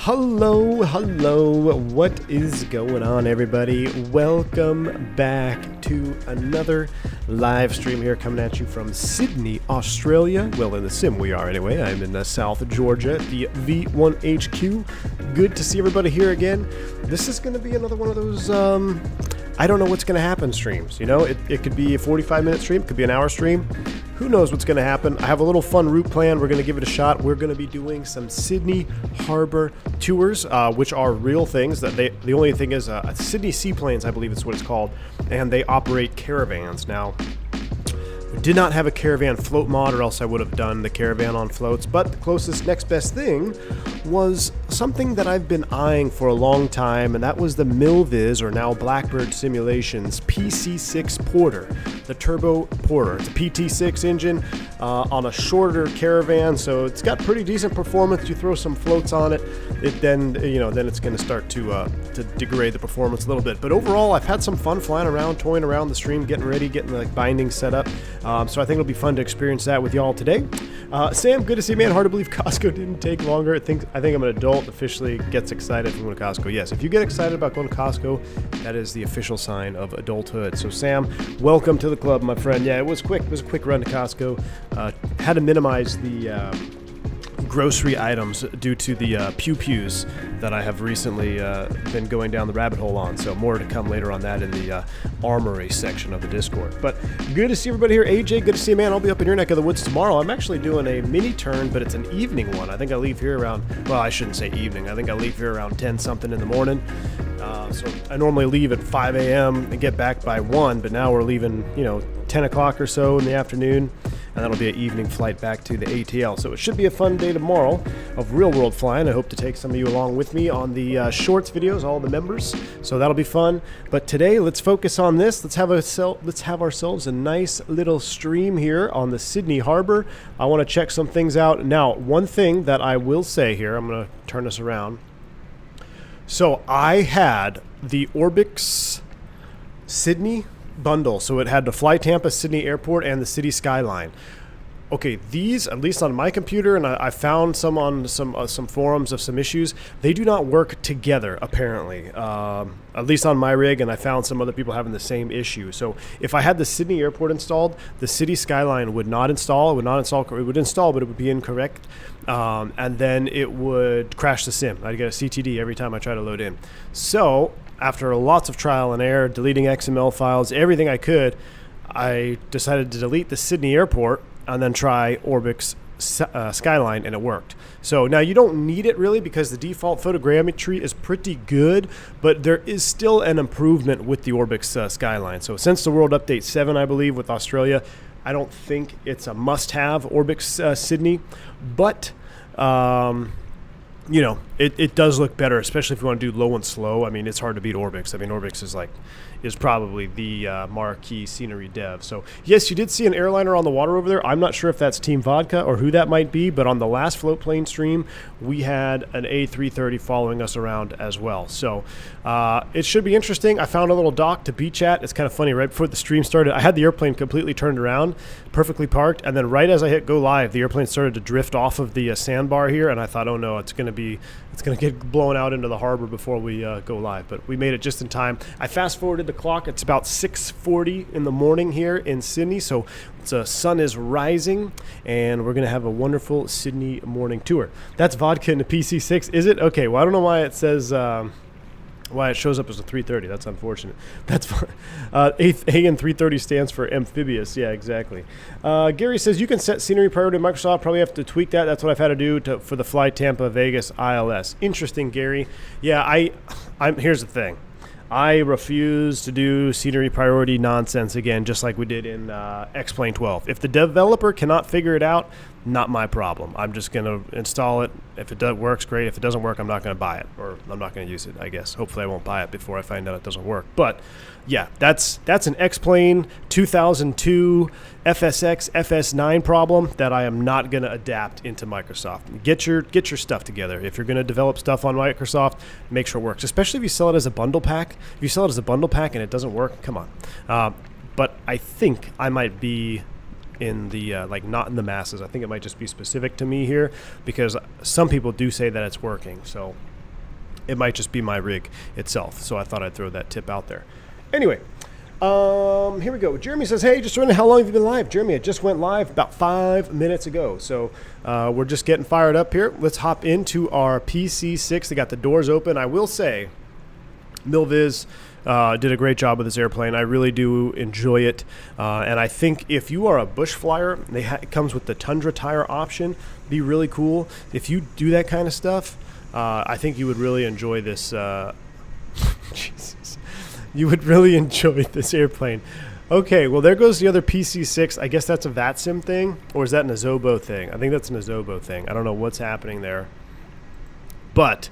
Hello, what is going on, everybody? Welcome back to another live stream here, coming at you from Sydney, Australia. Well, in the sim we are anyway. I'm in South Georgia at the V1HQ. Good to see everybody here again. This is going to be another one of those, I don't know what's going to happen streams. You know, it could be a 45-minute stream, it could be an hour stream. Who knows what's going to happen? I have a little fun route plan. We're going to give it a shot. We're going to be doing some Sydney Harbor tours, which are real things. That the only thing is Sydney Seaplanes, I believe is what it's called, and they operate caravans. Now, we did not have a caravan float mod, or else I would have done the caravan on floats, but the closest next best thing was something that I've been eyeing for a long time, and that was the Milviz, or now Blackbird Simulations, PC6 Porter, the turbo porter. It's a PT6 engine on a shorter caravan, so it's got pretty decent performance. You throw some floats on it, then it's going to start to degrade the performance a little bit. But overall, I've had some fun flying around, toying around the stream, getting ready, getting the bindings set up. So I think it'll be fun to experience that with y'all today. Sam, good to see you, man. Hard to believe Costco didn't take longer. I think I'm an adult officially gets excited from going to Costco. Yes, if you get excited about going to Costco, that is the official sign of adulthood. So Sam, welcome to the club, my friend. Yeah, it was quick. It was a quick run to Costco. Had to minimize the grocery items due to the pew-pews that I have recently been going down the rabbit hole on. So more to come later on that in the armory section of the Discord. But good to see everybody here. AJ, good to see you, man. I'll be up in your neck of the woods tomorrow. I'm actually doing a mini turn, but it's an evening one. I think I leave here around, well, I shouldn't say evening. I think I leave here around 10 something in the morning. So I normally leave at 5 a.m. and get back by 1, but now we're leaving, 10 o'clock or so in the afternoon, and that'll be an evening flight back to the ATL. So it should be a fun day tomorrow of real-world flying. I hope to take some of you along with me on the shorts videos, all the members. So that'll be fun. But today, let's focus on this. Let's have ourselves a nice little stream here on the Sydney Harbor. I want to check some things out. Now, one thing that I will say here, I'm going to turn this around. So I had the Orbix Sydney bundle, so it had the Fly Tampa Sydney Airport and the city skyline. Okay, these, at least on my computer, and I found some on some forums of some issues, they do not work together, apparently. At least on my rig, and I found some other people having the same issue. So if I had the Sydney Airport installed, the city skyline would not install. It would install, but it would be incorrect. And then it would crash the sim. I'd get a CTD every time I try to load in. So after lots of trial and error, deleting XML files, everything I could, I decided to delete the Sydney Airport and then try Orbix Skyline, and it worked. So now you don't need it really because the default photogrammetry is pretty good, but there is still an improvement with the Orbix Skyline. So since the World Update 7, I believe, with Australia, I don't think it's a must-have Orbix Sydney, but it does look better, especially if you want to do low and slow. I mean, it's hard to beat Orbix. I mean, Orbix is probably the marquee scenery dev. So yes, you did see an airliner on the water over there. I'm not sure if that's Team Vodka or who that might be, but on the last float plane stream, we had an A330 following us around as well. So it should be interesting. I found a little dock to beach at. It's kind of funny. Right before the stream started, I had the airplane completely turned around, perfectly parked, and then right as I hit go live, the airplane started to drift off of the sandbar here, and I thought, oh no, it's going to get blown out into the harbor before we go live. But we made it just in time. I fast forwarded the clock. It's about 6:40 in the morning here in Sydney, so the sun is rising, and we're going to have a wonderful Sydney morning tour. That's vodka in the PC6, is it? Okay, well, I don't know why it says... why it shows up as a 330. That's unfortunate. That's fine. A in 330 stands for amphibious. Yeah, exactly. Gary says you can set scenery priority to Microsoft. Probably have to tweak that. That's what I've had to do for the Fly Tampa Vegas ILS. Interesting, Gary. Yeah, here's the thing. I refuse to do scenery priority nonsense again, just like we did in X-Plane 12. If the developer cannot figure it out, not my problem. I'm just going to install it. If it works, great. If it doesn't work, I'm not going to buy it, or I'm not going to use it, I guess. Hopefully I won't buy it before I find out it doesn't work. But yeah, that's an X-Plane 2002 FSX FS9 problem that I am not going to adapt into Microsoft. Get your stuff together. If you're going to develop stuff on Microsoft, make sure it works, especially if you sell it as a bundle pack. If you sell it as a bundle pack and it doesn't work, come on. But I think I might be in the not in the masses. I think it might just be specific to me here, because some people do say that it's working. So It might just be my rig itself. So I thought I'd throw that tip out there. Anyway, here we go. Jeremy says, hey, just wondering how long have you been live? Jeremy, I just went live about 5 minutes ago. So we're just getting fired up here. Let's hop into our PC6. They got the doors open. I will say, Milviz did a great job with this airplane. I really do enjoy it. And I think if you are a bush flyer, it comes with the Tundra tire option. Be really cool. If you do that kind of stuff, I think you would really enjoy this. Jesus. You would really enjoy this airplane. Okay, well, there goes the other PC6. I guess that's a VATSIM thing, or is that an Azobo thing? I think that's an Azobo thing. I don't know what's happening there. But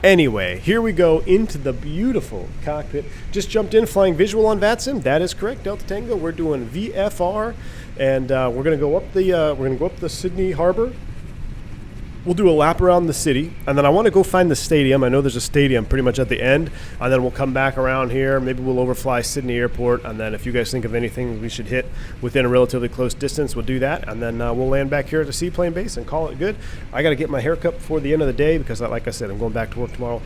anyway, here we go into the beautiful cockpit. Just jumped in, flying visual on VATSIM. That is correct, Delta Tango. We're doing VFR, and we're going to go up the Sydney Harbor. We'll do a lap around the city, and then I want to go find the stadium. I know there's a stadium pretty much at the end, and then we'll come back around here. Maybe we'll overfly Sydney Airport, and then if you guys think of anything we should hit within a relatively close distance, we'll do that, and then we'll land back here at the seaplane base and call it good. I got to get my haircut before the end of the day because, like I said, I'm going back to work tomorrow.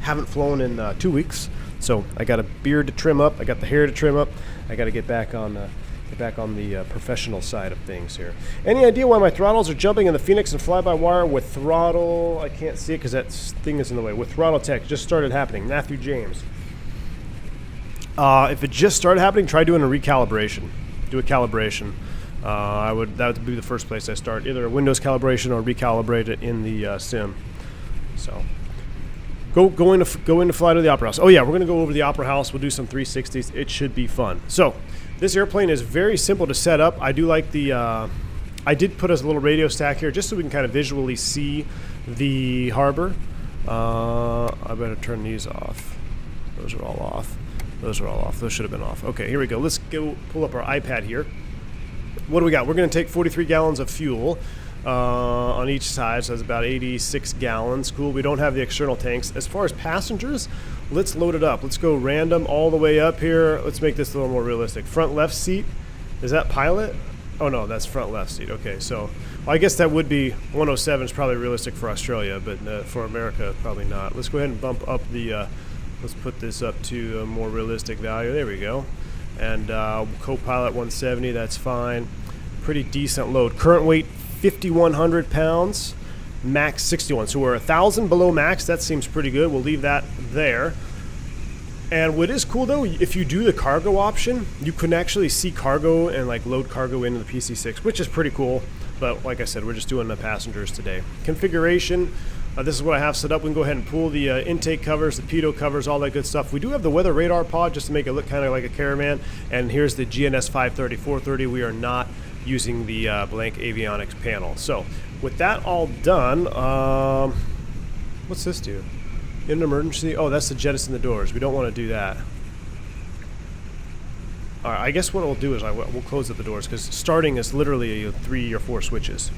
Haven't flown in 2 weeks, so I got a beard to trim up. I got the hair to trim up. I got to get back on the professional side of things here. Any idea why my throttles are jumping in the Phoenix and fly-by-wire with throttle? I can't see it because that thing is in the way. With Throttletek, just started happening. Matthew James. If it just started happening, try doing a recalibration. Do a calibration. That would be the first place I start. Either a Windows calibration or recalibrate it in the sim. So go into fly to the Opera House. Oh yeah, we're gonna go over the Opera House. We'll do some 360s. It should be fun. So this airplane is very simple to set up. I do like the, I did put a little radio stack here just so we can kind of visually see the harbor. I better turn these off. Those are all off. Those are all off. Those should have been off. Okay, here we go. Let's go pull up our iPad here. What do we got? We're going to take 43 gallons of fuel on each side, so that's about 86 gallons. Cool. We don't have the external tanks. As far as passengers, let's load it up. Let's go random all the way up here. Let's make this a little more realistic. Front left seat. Is that pilot? Oh, no, that's front left seat. Okay, so well, I guess that would be 107 is probably realistic for Australia, but for America, probably not. Let's go ahead and bump up the, let's put this up to a more realistic value. There we go. And co-pilot 170, that's fine. Pretty decent load. Current weight, 5,100 pounds. Max 61, so we're 1,000 below max. That seems pretty good. We'll leave that there. And what is cool though, if you do the cargo option, you can actually see cargo and like load cargo into the PC6, which is pretty cool. But like I said, we're just doing the passengers today. Configuration, this is what I have set up. We can go ahead and pull the intake covers, the pitot covers, all that good stuff. We do have the weather radar pod just to make it look kind of like a Caravan. And here's the GNS 530, 430. We are not using the blank avionics panel. So with that all done, what's this do? In an emergency? Oh, that's to jettison the doors. We don't want to do that. All right, I guess what we'll do is we'll close up the doors because starting is literally 3 or 4 switches.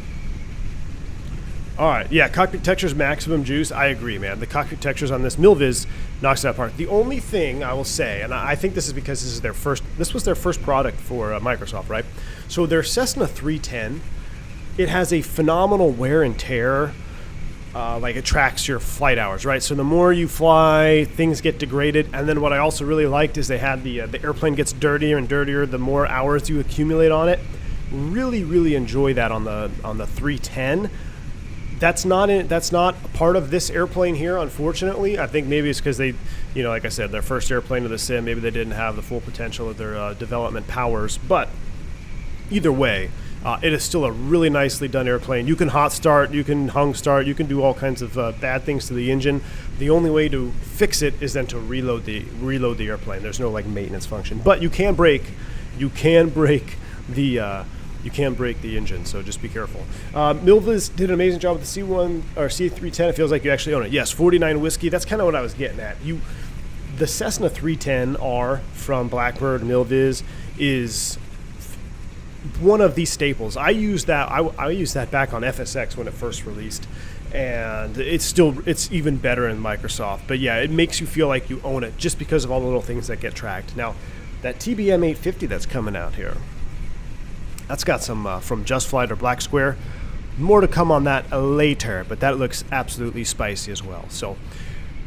All right, yeah, cockpit textures maximum juice. I agree, man. The cockpit textures on this Milviz knocks it out apart. The only thing I will say, and I think this is because this was their first product for Microsoft, right? So their Cessna 310, it has a phenomenal wear and tear. Like it tracks your flight hours, right? So the more you fly, things get degraded. And then what I also really liked is they had the airplane gets dirtier and dirtier the more hours you accumulate on it. Really, really enjoy that on the 310. That's not part of this airplane here, unfortunately. I think maybe it's because they, like I said, their first airplane of the sim, maybe they didn't have the full potential of their development powers. But either way, it is still a really nicely done airplane. You can hot start, you can hung start, you can do all kinds of bad things to the engine. The only way to fix it is then to reload the airplane. There's no like maintenance function, but you can break the engine, so just be careful. Milviz did an amazing job with the C1 or C310. It feels like you actually own it. Yes, 49 whiskey. That's kind of what I was getting at. The Cessna 310R from Blackbird Milviz is one of these staples. I used that. I used that back on FSX when it first released, and it's even better in Microsoft. But yeah, it makes you feel like you own it just because of all the little things that get tracked. Now, that TBM 850 that's coming out here, that's got some from Just Flight or Black Square. More to come on that later, but that looks absolutely spicy as well. So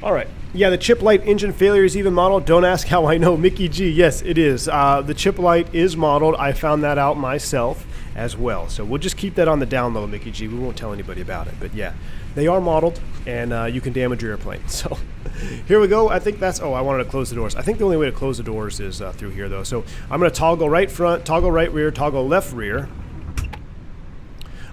All right. Yeah, the chip light engine failure is even modeled. Don't ask how I know. Mickey G. Yes, it is. The chip light is modeled. I found that out myself as well. So we'll just keep that on the down low, Mickey G. We won't tell anybody about it. But yeah, they are modeled, and you can damage your airplane. So here we go. I think that's... Oh, I wanted to close the doors. I think the only way to close the doors is through here, though. So I'm going to toggle right front, toggle right rear, toggle left rear.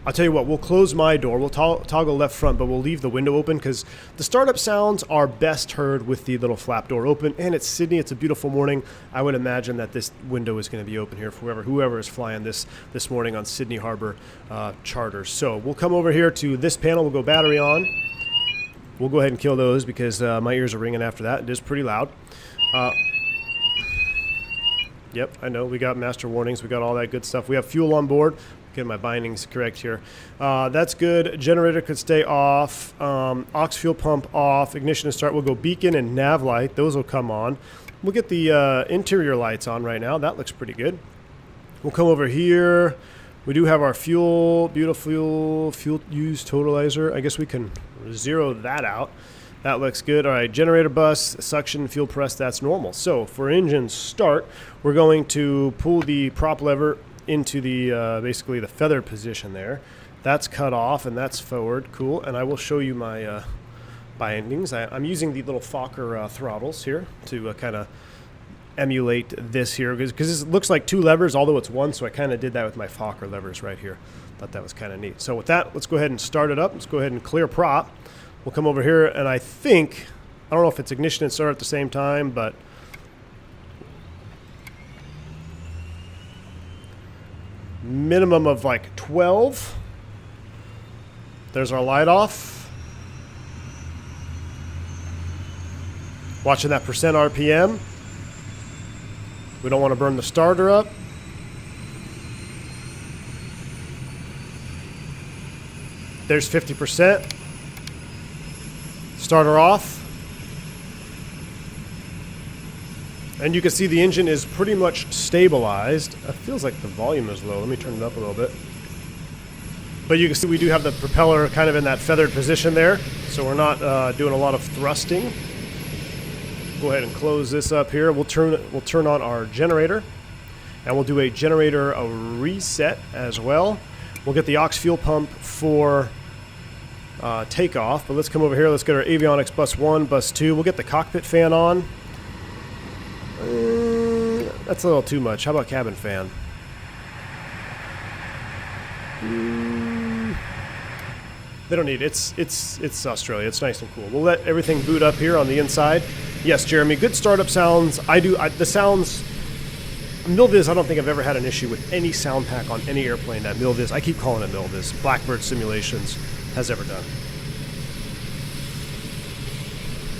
I'll tell you what, we'll close my door, we'll toggle left front, but we'll leave the window open because the startup sounds are best heard with the little flap door open, and it's Sydney, it's a beautiful morning. I would imagine that this window is going to be open here for whoever is flying this morning on Sydney Harbor charters. So we'll come over here to this panel, we'll go battery on. We'll go ahead and kill those because my ears are ringing after that. It is pretty loud. Yep, I know, we got master warnings, we got all that good stuff. We have fuel on board. Get my bindings correct here. That's good. Generator could stay off. Aux fuel pump off. Ignition to start. We'll go beacon and nav light. Those will come on. We'll get the interior lights on right now. That looks pretty good. We'll come over here. We do have our fuel, fuel use totalizer. I guess we can zero that out. That looks good. All right, generator bus, suction, fuel press, that's normal. So for engine start, we're going to pull the prop lever into the basically the feather position there. That's cut off and that's forward. Cool. And I will show you my bindings. I'm using the little Fokker throttles here to kind of emulate this here because this looks like two levers, although it's one. So I kind of did that with my Fokker levers right here. Thought that was kind of neat. So with that, let's go ahead and start it up. Let's go ahead and clear prop. We'll come over here and I don't know if it's ignition and start at the same time, but minimum of like 12. There's our light off. Watching that percent RPM. We don't want to burn the starter up. There's 50%. Starter off. And you can see the engine is pretty much stabilized. It feels like the volume is low. Let me turn it up a little bit. But you can see we do have the propeller kind of in that feathered position there. So we're not doing a lot of thrusting. Go ahead and close this up here. We'll turn on our generator. And we'll do a generator reset as well. We'll get the aux fuel pump for takeoff. But let's come over here. Let's get our avionics bus 1, bus 2. We'll get the cockpit fan on. That's a little too much. How about cabin fan? They don't need it. It's Australia. It's nice and cool. We'll let everything boot up here on the inside. Yes, Jeremy, good startup sounds. The sounds... Milviz, I don't think I've ever had an issue with any sound pack on any airplane that Milviz, I keep calling it Milviz, Blackbird Simulations, has ever done.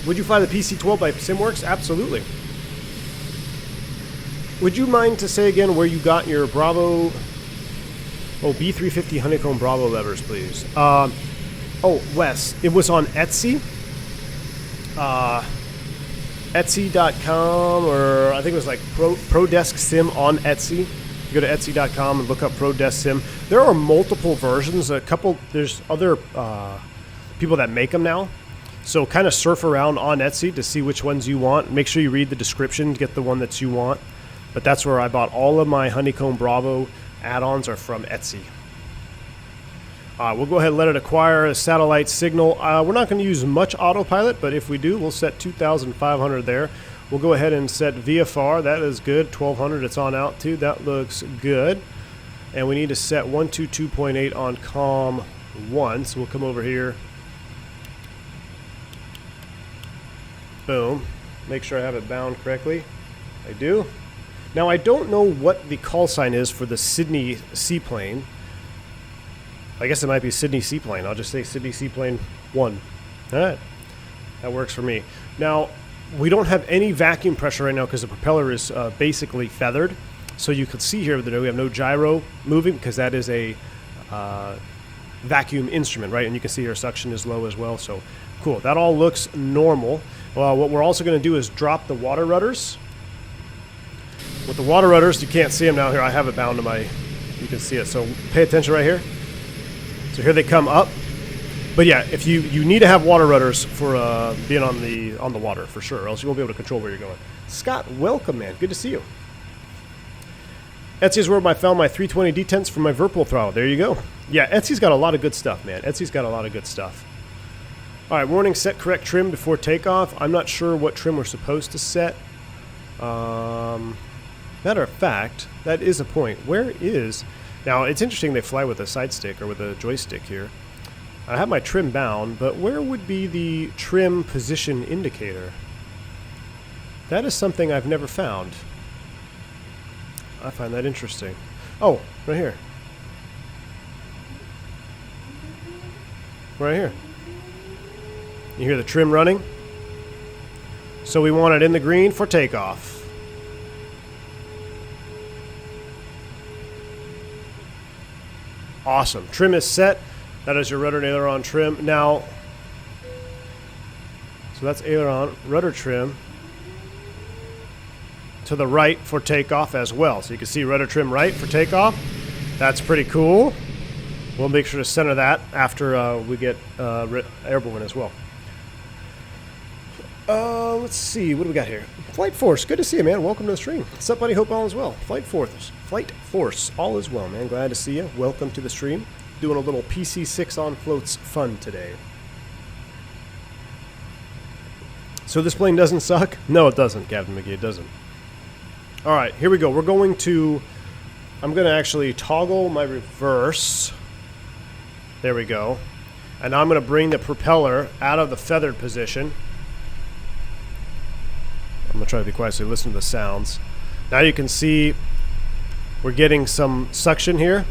Would you fly the PC-12 by SimWorks? Absolutely. Would you mind to say again where you got your Bravo... Oh, B350 Honeycomb Bravo levers, please. Oh, Wes, it was on Etsy. Etsy.com, or I think it was like ProDesk Sim on Etsy. You go to Etsy.com and look up ProDesk Sim. There are multiple versions. There's other people that make them now. So kind of surf around on Etsy to see which ones you want. Make sure you read the description to get the one that you want. But that's where I bought all of my Honeycomb Bravo add-ons are from Etsy. We'll go ahead and let it acquire a satellite signal. We're not going to use much autopilot, but if we do, we'll set 2,500 there. We'll go ahead and set VFR. That is good. 1,200 it's on out to. That looks good. And we need to set 122.8 on COM 1. So we'll come over here. Boom. Make sure I have it bound correctly. I do. Now, I don't know what the call sign is for the Sydney seaplane. I guess it might be Sydney Seaplane. I'll just say Sydney Seaplane 1. All right. That works for me. Now, we don't have any vacuum pressure right now because the propeller is basically feathered. So you can see here that we have no gyro moving because that is a vacuum instrument, right? And you can see our suction is low as well. So cool. That all looks normal. What we're also going to do is drop the water rudders. With the water rudders, you can't see them now here. I have it bound to my... You can see it. So pay attention right here. So here they come up. But yeah, if you need to have water rudders for being on the water for sure, or else you won't be able to control where you're going. Scott, welcome, man. Good to see you. Etsy is where I found my 320 detents for my vertical throttle. There you go. Yeah, Etsy's got a lot of good stuff, man. Etsy's got a lot of good stuff. All right, warning, set correct trim before takeoff. I'm not sure what trim we're supposed to set. Matter of fact, that is a point. Where is... Now, it's interesting they fly with a side stick or with a joystick here. I have my trim bound, but where would be the trim position indicator? That is something I've never found. I find that interesting. Oh, right here. Right here. You hear the trim running? So we want it in the green for takeoff. Awesome. Trim is set. That is your rudder and aileron trim. Now, so that's aileron, rudder trim to the right for takeoff as well. So you can see rudder trim right for takeoff. That's pretty cool. We'll make sure to center that after we get airborne as well. Let's see. What do we got here? Flight Force. Good to see you, man. Welcome to the stream. What's up, buddy? Hope all is well. Flight Force. All is well, man. Glad to see you. Welcome to the stream. Doing a little PC6 on floats fun today. So this plane doesn't suck? No, it doesn't, Captain McGee. It doesn't. All right, here we go. I'm going to actually toggle my reverse. There we go. And I'm going to bring the propeller out of the feathered position. I'm going to try to be quiet so you listen to the sounds. Now you can see we're getting some suction here.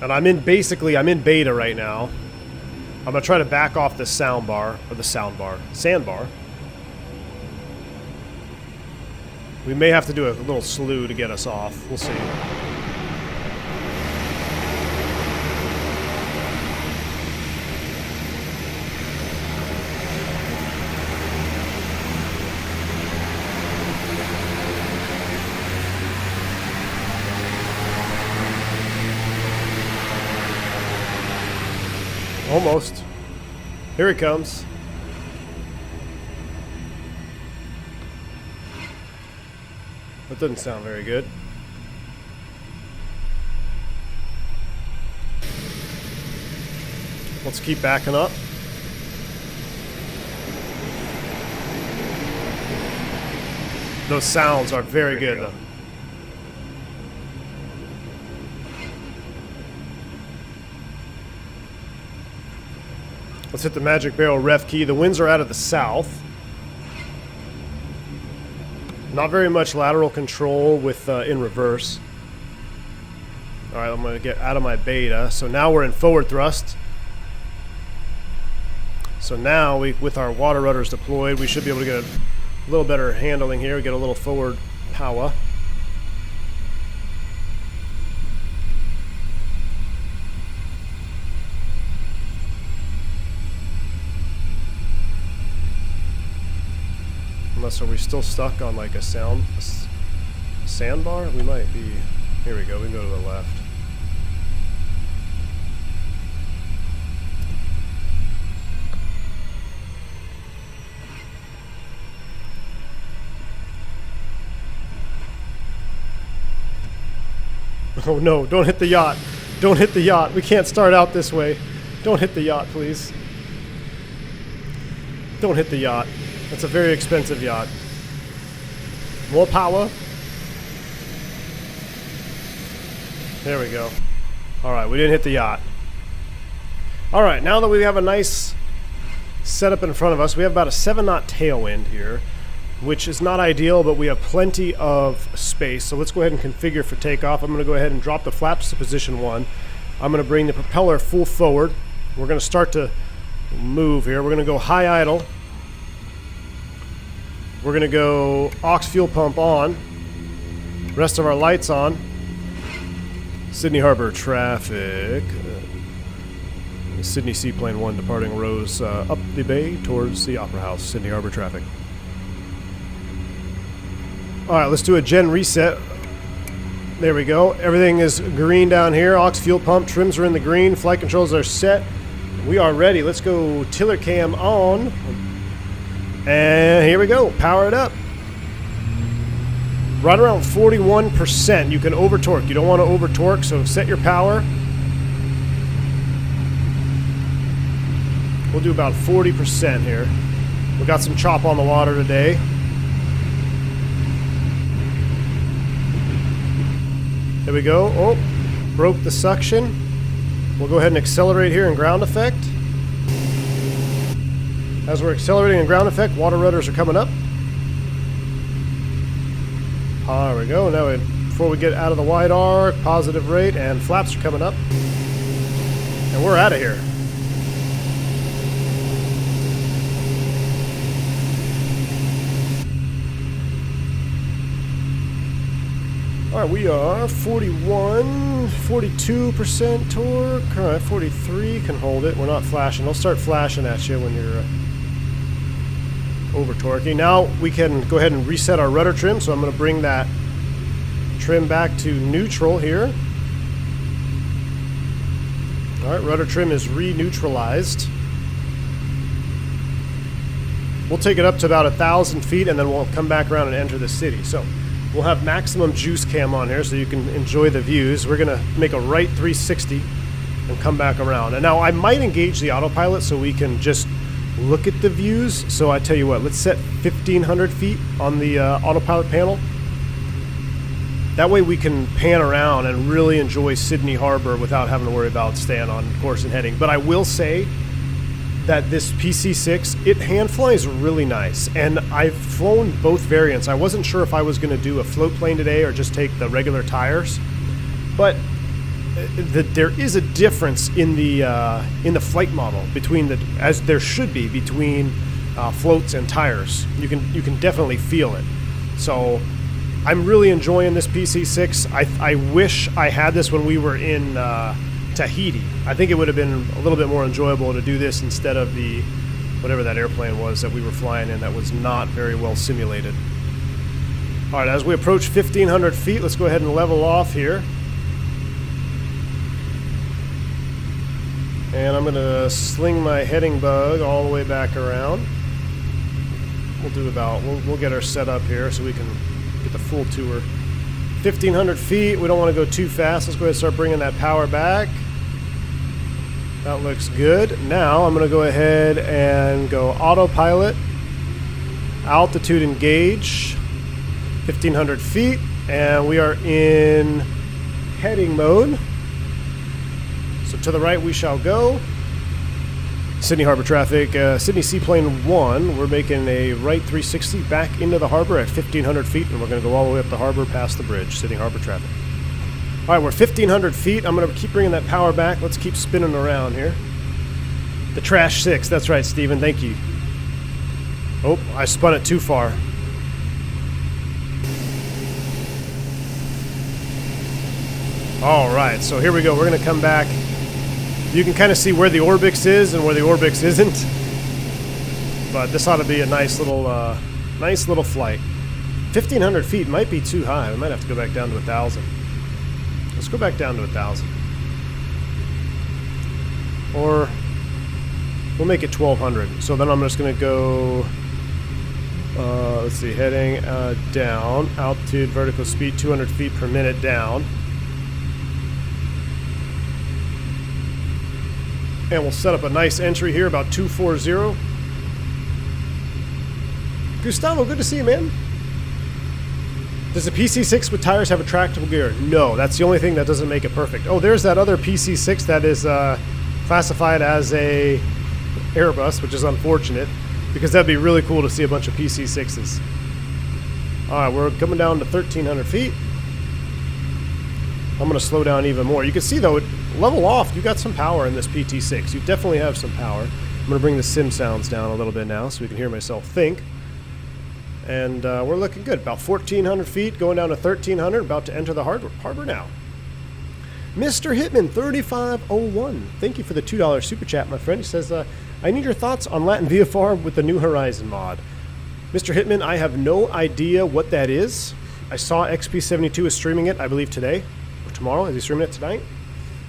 And I'm in beta right now. I'm going to try to back off the sandbar. We may have to do a little slew to get us off. We'll see. Almost. Here he comes. That doesn't sound very good. Let's keep backing up. Those sounds are very good, though. Let's hit the magic barrel ref key. The winds are out of the south. Not very much lateral control with in reverse. All right, I'm going to get out of my beta. So now we're in forward thrust. So now, with our water rudders deployed, we should be able to get a little better handling here. We get a little forward power. Unless, are we still stuck on like a sandbar? We might be. Here we go. We can go to the left. Oh no, don't hit the yacht. Don't hit the yacht. We can't start out this way. Don't hit the yacht, please. Don't hit the yacht. That's a very expensive yacht. More power. There we go. Alright, we didn't hit the yacht. Alright, now that we have a nice setup in front of us, we have about a 7-knot tailwind here, which is not ideal, but we have plenty of space. So let's go ahead and configure for takeoff. I'm going to go ahead and drop the flaps to position 1. I'm going to bring the propeller full forward. We're going to start to move here. We're going to go high idle. We're going to go aux fuel pump on. Rest of our lights on. Sydney Harbor traffic. Sydney Seaplane 1 departing Rose up the bay towards the Opera House. Sydney Harbor traffic. Alright, let's do a gen reset. There we go. Everything is green down here. Aux fuel pump trims are in the green. Flight controls are set. We are ready. Let's go tiller cam on. And here we go. Power it up. Right around 41%. You can over torque. You don't want to over torque, so set your power. We'll do about 40% here. We got some chop on the water today. There we go. Oh, broke the suction. We'll go ahead and accelerate here in ground effect. As we're accelerating in ground effect, water rudders are coming up. There we go. Now, before we get out of the wide arc, positive rate, and flaps are coming up. And we're out of here. All right, we are 41, 42% torque. All right, 43 can hold it. We're not flashing. They'll start flashing at you when you're over torquing. Now we can go ahead and reset our rudder trim. So I'm going to bring that trim back to neutral here. All right, rudder trim is re-neutralized. We'll take it up to about 1,000 feet, and then we'll come back around and enter the city. So we'll have maximum juice cam on here so you can enjoy the views. We're going to make a right 360 and come back around. And now I might engage the autopilot so we can just look at the views. So I tell you what, let's set 1,500 feet on the autopilot panel. That way we can pan around and really enjoy Sydney Harbor without having to worry about staying on course and heading. But I will say that this PC6, it hand flies really nice, and I've flown both variants. I wasn't sure if I was going to do a float plane today or just take the regular tires, but there is a difference in the flight model between the, as there should be, between floats and tires. You can definitely feel it. So I'm really enjoying this PC6. I wish I had this when we were in Tahiti. I think it would have been a little bit more enjoyable to do this instead of the whatever that airplane was that we were flying in that was not very well simulated. All right, as we approach 1,500 feet, let's go ahead and level off here. And I'm going to sling my heading bug all the way back around. We'll do about, we'll get our setup here so we can get the full tour. 1,500 feet, we don't want to go too fast. Let's go ahead and start bringing that power back. That looks good. Now I'm going to go ahead and go autopilot, altitude engage, 1,500 feet, and we are in heading mode. So to the right we shall go. Sydney Harbor traffic, Sydney Seaplane 1, we're making a right 360 back into the harbor at 1,500 feet, and we're going to go all the way up the harbor past the bridge, Sydney Harbor traffic. All right, we're 1,500 feet. I'm going to keep bringing that power back. Let's keep spinning around here. The Trash 6, that's right, Steven, thank you. Oh, I spun it too far. All right, so here we go. We're going to come back. You can kind of see where the Orbix is and where the Orbix isn't. But this ought to be a nice little flight. 1,500 feet might be too high. We might have to go back down to 1,000. Let's go back down to 1,000. Or we'll make it 1,200. So then I'm just going to go, let's see, heading down. Altitude, vertical speed, 200 feet per minute down. And we'll set up a nice entry here, about 240. Gustavo, good to see you, man. Does the PC6 with tires have retractable gear? No, that's the only thing that doesn't make it perfect. Oh, there's that other PC6 that is classified as a Airbus, which is unfortunate, because that'd be really cool to see a bunch of PC6s. All right, we're coming down to 1,300 feet. I'm going to slow down even more. You can see, though, level off, you got some power in this PT6. You definitely have some power. I'm going to bring the sim sounds down a little bit now so we can hear myself think. And we're looking good. About 1,400 feet, going down to 1,300, about to enter the harbor now. Mr. Hitman 3501, thank you for the $2 super chat, my friend. He says, I need your thoughts on Latin VFR with the New Horizon mod. Mr. Hitman, I have no idea what that is. I saw XP72 is streaming it, I believe today or tomorrow. Is he streaming it tonight?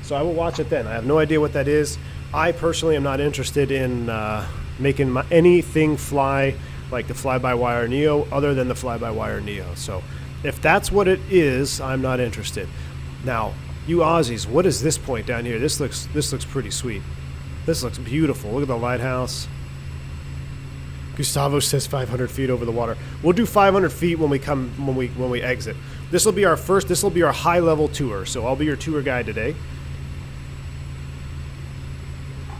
So I will watch it then. I have no idea what that is. I personally am not interested in making anything fly like the fly-by-wire Neo other than the fly-by-wire Neo. So if that's what it is, I'm not interested. Now, you Aussies, what is this point down here? This looks pretty sweet. This looks beautiful. Look at the lighthouse. Gustavo says 500 feet over the water. We'll do 500 feet when we exit. This will be our first. This will be our high level tour. So I'll be your tour guide today.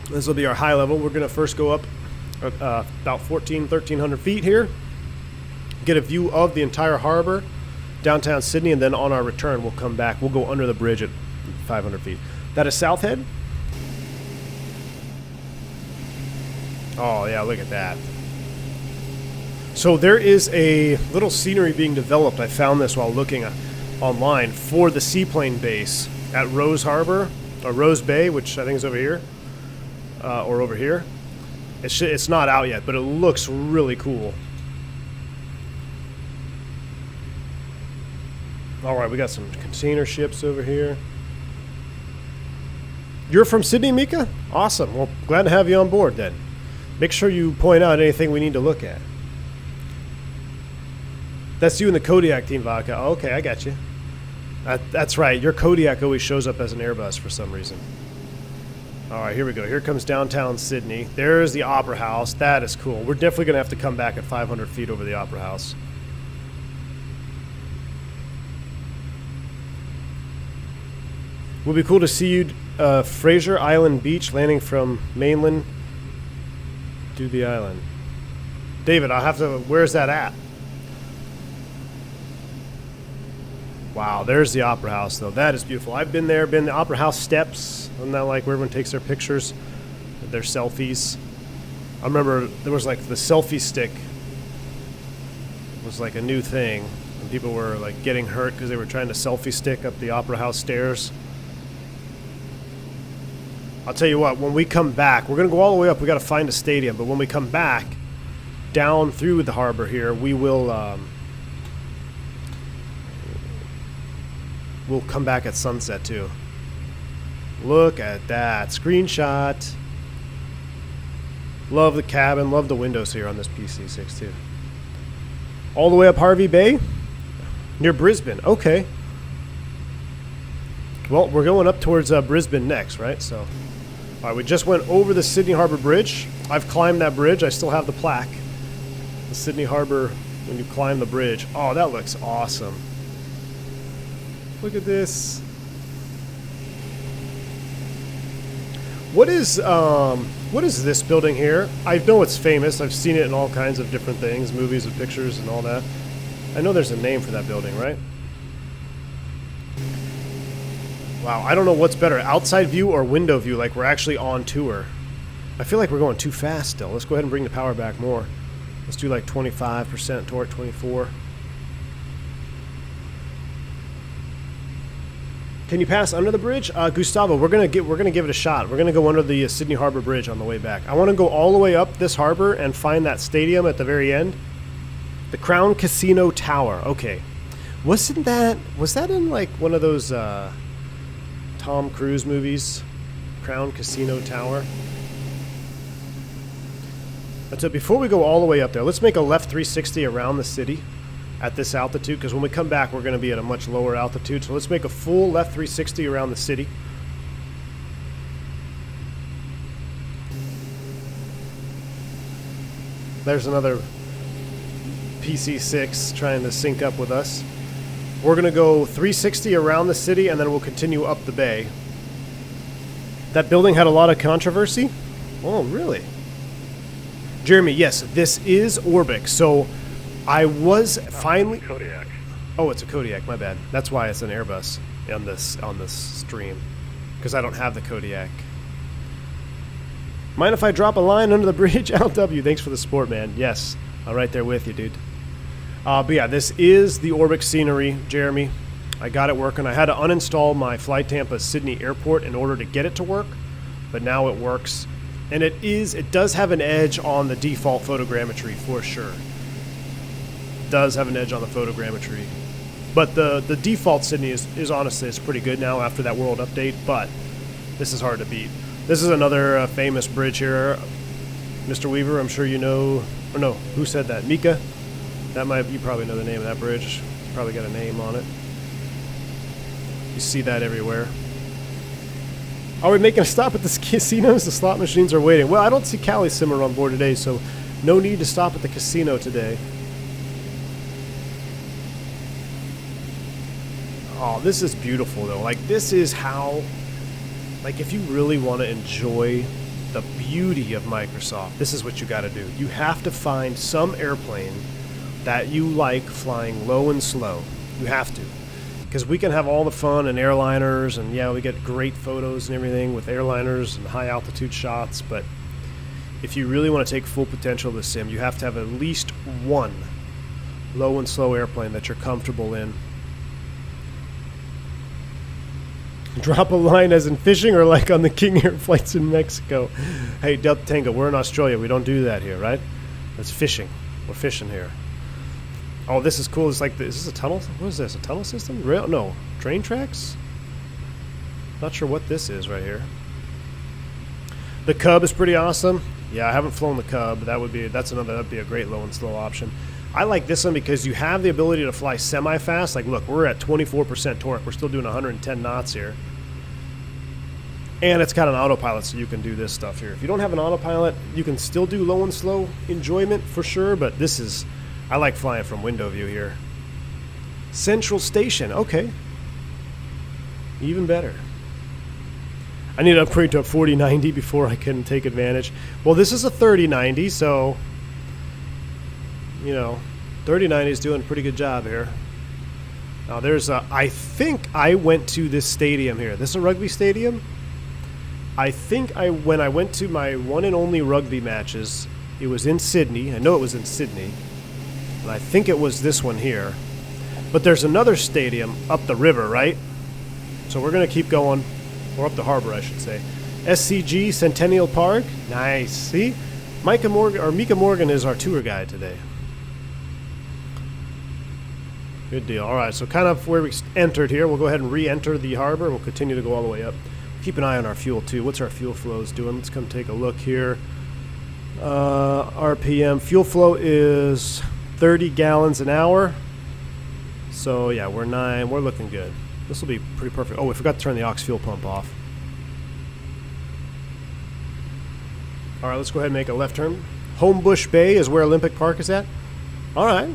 This will be our high level. We're gonna first go up about 1,300 feet here. Get a view of the entire harbor, downtown Sydney, and then on our return we'll come back. We'll go under the bridge at 500 feet. That is South Head. Oh yeah, look at that. So there is a little scenery being developed. I found this while looking online for the seaplane base at Rose Harbor, or Rose Bay, which I think is over here, or over here. It's not out yet, but it looks really cool. All right, we got some container ships over here. You're from Sydney, Mika? Awesome. Well, glad to have you on board then. Make sure you point out anything we need to look at. That's you and the Kodiak team, Vodka. Oh, okay, I got you. That's right. Your Kodiak always shows up as an Airbus for some reason. All right, here we go. Here comes downtown Sydney. There's the Opera House. That is cool. We're definitely going to have to come back at 500 feet over the Opera House. Would be cool to see you, Fraser Island Beach, landing from mainland to the island. David, I'll have to... Where's that at? Wow, there's the Opera House, though. That is beautiful. I've been there, been the Opera House steps. Isn't that like where everyone takes their pictures, their selfies? I remember there was like the selfie stick was like a new thing. And people were like getting hurt because they were trying to selfie stick up the Opera House stairs. I'll tell you what, when we come back, we're going to go all the way up. We got to find a stadium. But when we come back down through the harbor here, we will... we'll come back at sunset too. Look at that screenshot. Love the cabin, love the windows here on this PC6 too. All the way up Harvey Bay near Brisbane. Okay. Well, we're going up towards Brisbane next, right? So, all right, we just went over the Sydney Harbour Bridge. I've climbed that bridge. I still have the plaque. The Sydney Harbour, when you climb the bridge. Oh, that looks awesome. Look at this. What is this building here? I know it's famous. I've seen it in all kinds of different things, movies and pictures and all that. I know there's a name for that building, right? Wow, I don't know what's better, outside view or window view, like we're actually on tour. I feel like we're going too fast still. Let's go ahead and bring the power back more. Let's do like 25% torque, 24. Can you pass under the bridge? Gustavo, we're gonna give it a shot. We're gonna go under the Sydney Harbour Bridge on the way back. I want to go all the way up this harbor and find that stadium at the very end. The Crown Casino Tower. Okay. Was that in like one of those Tom Cruise movies? Crown Casino Tower. So before we go all the way up there, let's make a left 360 around the city at this altitude, because when we come back we're going to be at a much lower altitude. So let's make a full left 360 around the city. There's another PC6 trying to sync up with us. We're going to go 360 around the city and then we'll continue up the bay. That building had a lot of controversy? Oh, really? Jeremy, yes, this is Orbic. So I was finally... Kodiak. Oh, it's a Kodiak, my bad. That's why it's an Airbus on this stream, because I don't have the Kodiak. Mind if I drop a line under the bridge? LW, thanks for the support, man. Yes, I'm right there with you, dude. But yeah, this is the Orbic scenery, Jeremy. I got it working. I had to uninstall my Fly Tampa Sydney Airport in order to get it to work, but now it works. And it does have an edge on the default photogrammetry for sure. It does have an edge on the photogrammetry. But the default Sydney is honestly, it's pretty good now after that world update, but this is hard to beat. This is another famous bridge here. Mr. Weaver, I'm sure you know, or no, who said that? Mika? You probably know the name of that bridge. It's probably got a name on it. You see that everywhere. Are we making a stop at the casinos? The slot machines are waiting. Well, I don't see Cali Simmer on board today, so no need to stop at the casino today. Oh, this is beautiful, though. Like, this is how... Like, if you really want to enjoy the beauty of Microsoft, this is what you got to do. You have to find some airplane that you like flying low and slow. You have to. Because we can have all the fun and airliners, and yeah, we get great photos and everything with airliners and high altitude shots, but if you really want to take full potential of the sim, you have to have at least one low and slow airplane that you're comfortable in. Drop a line as in fishing or like on the King Air flights in Mexico? Hey, Delta Tango, we're in Australia. We don't do that here, right? That's fishing. We're fishing here. Oh, this is cool. It's like, is this a tunnel? What is this? A tunnel system? Rail? No. Train tracks? Not sure what this is right here. The Cub is pretty awesome. Yeah, I haven't flown the Cub. That'd be a great low and slow option. I like this one because you have the ability to fly semi-fast. Like, look, we're at 24% torque. We're still doing 110 knots here. And it's got an autopilot, so you can do this stuff here. If you don't have an autopilot, you can still do low and slow enjoyment for sure, but this is... I like flying from window view here. Central Station, okay. Even better. I need to upgrade to a 4090 before I can take advantage. Well, this is a 3090, so... You know, 3090 is doing a pretty good job here. Now there's a... I think I went to this stadium here. This is a rugby stadium? I think when I went to my one and only rugby matches, it was in Sydney. I know it was in Sydney. And I think it was this one here. But there's another stadium up the river, right? So we're going to keep going. Or up the harbor, I should say. SCG Centennial Park. Nice. See? Mika Morgan is our tour guide today. Good deal. All right, so kind of where we entered here. We'll go ahead and re-enter the harbor. We'll continue to go all the way up. Keep an eye on our fuel, too. What's our fuel flows doing? Let's come take a look here. RPM. Fuel flow is... 30 gallons an hour. So yeah, we're looking good. This will be pretty perfect. Oh, we forgot to turn the aux fuel pump off. Alright, let's go ahead and make a left turn. Homebush Bay is where Olympic Park is at. Alright.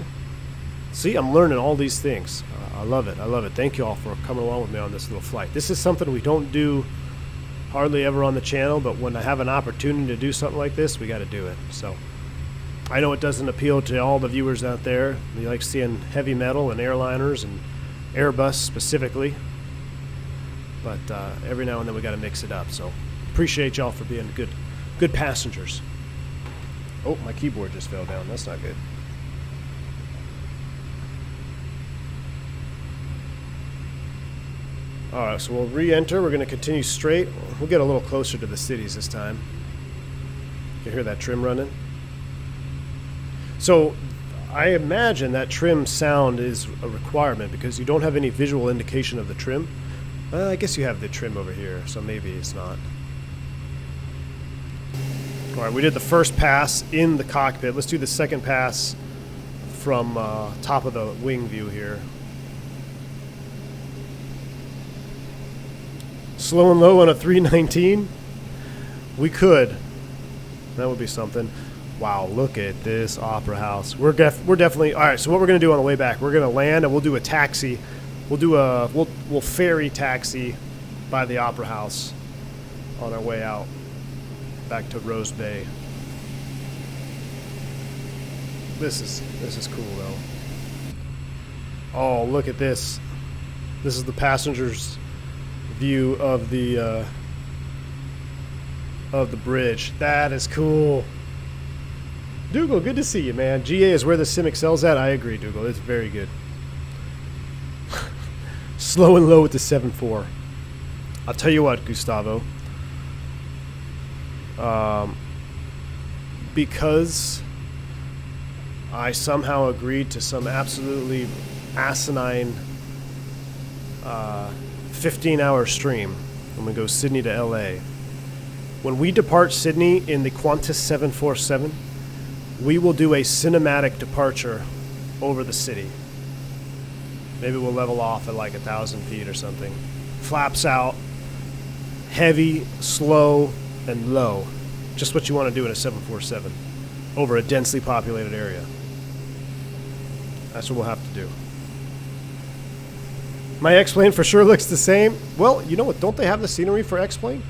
See, I'm learning all these things. I love it. I love it. Thank you all for coming along with me on this little flight. This is something we don't do hardly ever on the channel, but when I have an opportunity to do something like this, we got to do it. So I know it doesn't appeal to all the viewers out there. We like seeing heavy metal and airliners and Airbus specifically. But every now and then we got to mix it up. So appreciate y'all for being good passengers. Oh, my keyboard just fell down. That's not good. Alright, so we'll re-enter. We're going to continue straight. We'll get a little closer to the cities this time. You can hear that trim running. So I imagine that trim sound is a requirement because you don't have any visual indication of the trim. I guess you have the trim over here, so maybe it's not. Alright, we did the first pass in the cockpit. Let's do the second pass from top of the wing view here. Slow and low on a 319? We could. That would be something. Wow, look at this opera house. We're definitely... Alright, so what we're going to do on the way back, we're going to land and we'll do a taxi. We'll ferry taxi by the opera house on our way out back to Rose Bay. This is cool though. Oh, look at this. This is the passengers' view of the bridge. That is cool. Dougal, good to see you, man. GA is where the Sim excels at. I agree, Dougal. It's very good. Slow and low with the 7.4. I'll tell you what, Gustavo. Because I somehow agreed to some absolutely asinine 15-hour stream. I'm going to go Sydney to LA. When we depart Sydney in the Qantas 747, we will do a cinematic departure over the city. Maybe we'll level off at like 1,000 feet or something. Flaps out, heavy, slow, and low. Just what you want to do in a 747 over a densely populated area. That's what we'll have to do. My X-Plane for sure looks the same. Well, you know what? Don't they have the scenery for X-Plane?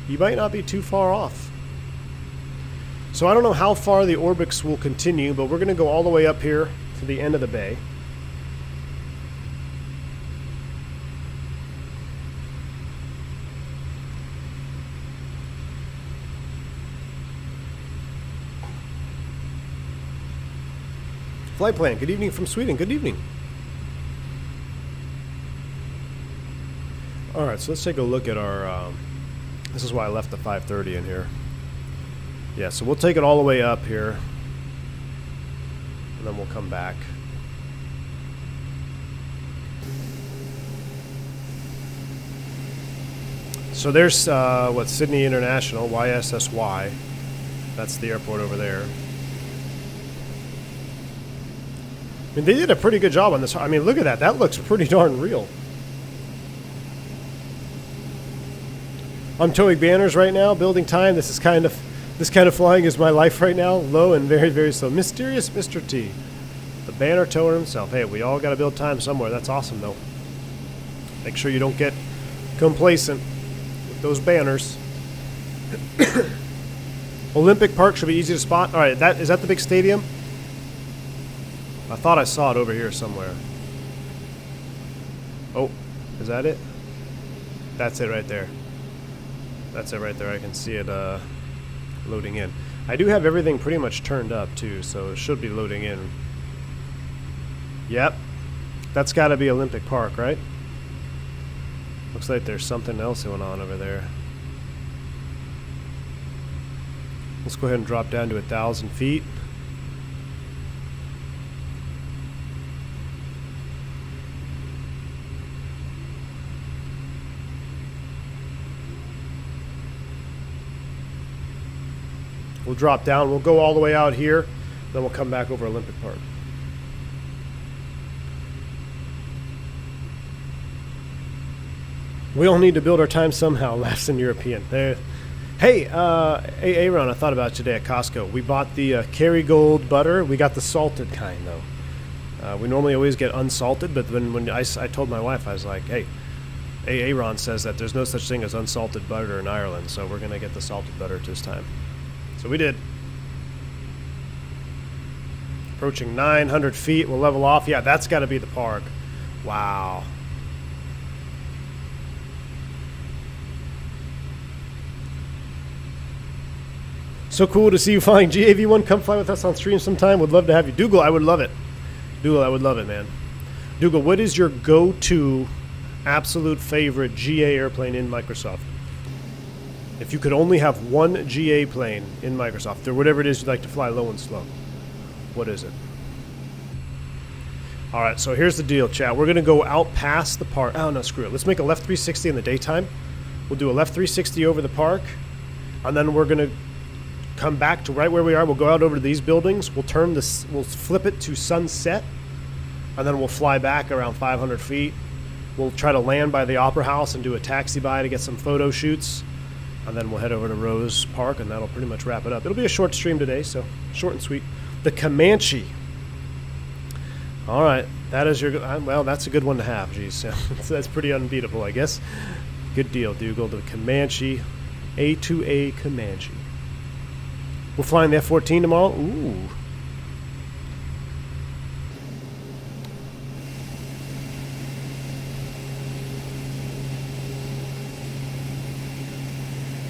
You might not be too far off. So I don't know how far the orbits will continue, but we're going to go all the way up here to the end of the bay. Flight plan. Good evening from Sweden. Good evening. All right, so let's take a look at our... this is why I left the 530 in here. Yeah, so we'll take it all the way up here. And then we'll come back. So there's, Sydney International, YSSY. That's the airport over there. I mean, they did a pretty good job on this. I mean, look at that. That looks pretty darn real. I'm towing banners right now, building time. This kind of flying is my life right now. Low and very, very slow. Mysterious Mr. T. The banner tower himself. Hey, we all got to build time somewhere. That's awesome, though. Make sure you don't get complacent with those banners. Olympic Park should be easy to spot. All right, is that the big stadium? I thought I saw it over here somewhere. Oh, is that it? That's it right there. That's it right there. I can see it loading in. I do have everything pretty much turned up too, so it should be loading in. Yep. That's got to be Olympic Park, right? Looks like there's something else going on over there. Let's go ahead and drop down to 1,000 feet. We'll drop down. We'll go all the way out here. Then we'll come back over Olympic Park. We all need to build our time somehow. Laughs in European. Hey, Aaron, I thought about today at Costco. We bought the Kerrygold butter. We got the salted kind, though. We normally always get unsalted, but when I told my wife, I was like, hey, Aaron says that there's no such thing as unsalted butter in Ireland, so we're going to get the salted butter this time. So we did. Approaching 900 feet. We'll level off. Yeah, that's got to be the park. Wow. So cool to see you flying GAV1. Come fly with us on stream sometime. Would love to have you. Dougal, I would love it. Dougal, I would love it, man. Dougal, what is your go-to absolute favorite GA airplane in Microsoft? If you could only have one GA plane in Microsoft, or whatever it is you'd like to fly low and slow, what is it? All right, so here's the deal, chat. We're going to go out past the park. Oh, no, screw it. Let's make a left 360 in the daytime. We'll do a left 360 over the park, and then we're going to come back to right where we are. We'll go out over to these buildings. We'll flip it to sunset, and then we'll fly back around 500 feet. We'll try to land by the Opera House and do a taxi by to get some photo shoots. And then we'll head over to Rose Park, and that'll pretty much wrap it up. It'll be a short stream today, so short and sweet. The Comanche. All right, that is your... well, that's a good one to have, geez. That's pretty unbeatable, I guess. Good deal, Dougal. The Comanche. A2A Comanche. We're flying the F-14 tomorrow. Ooh.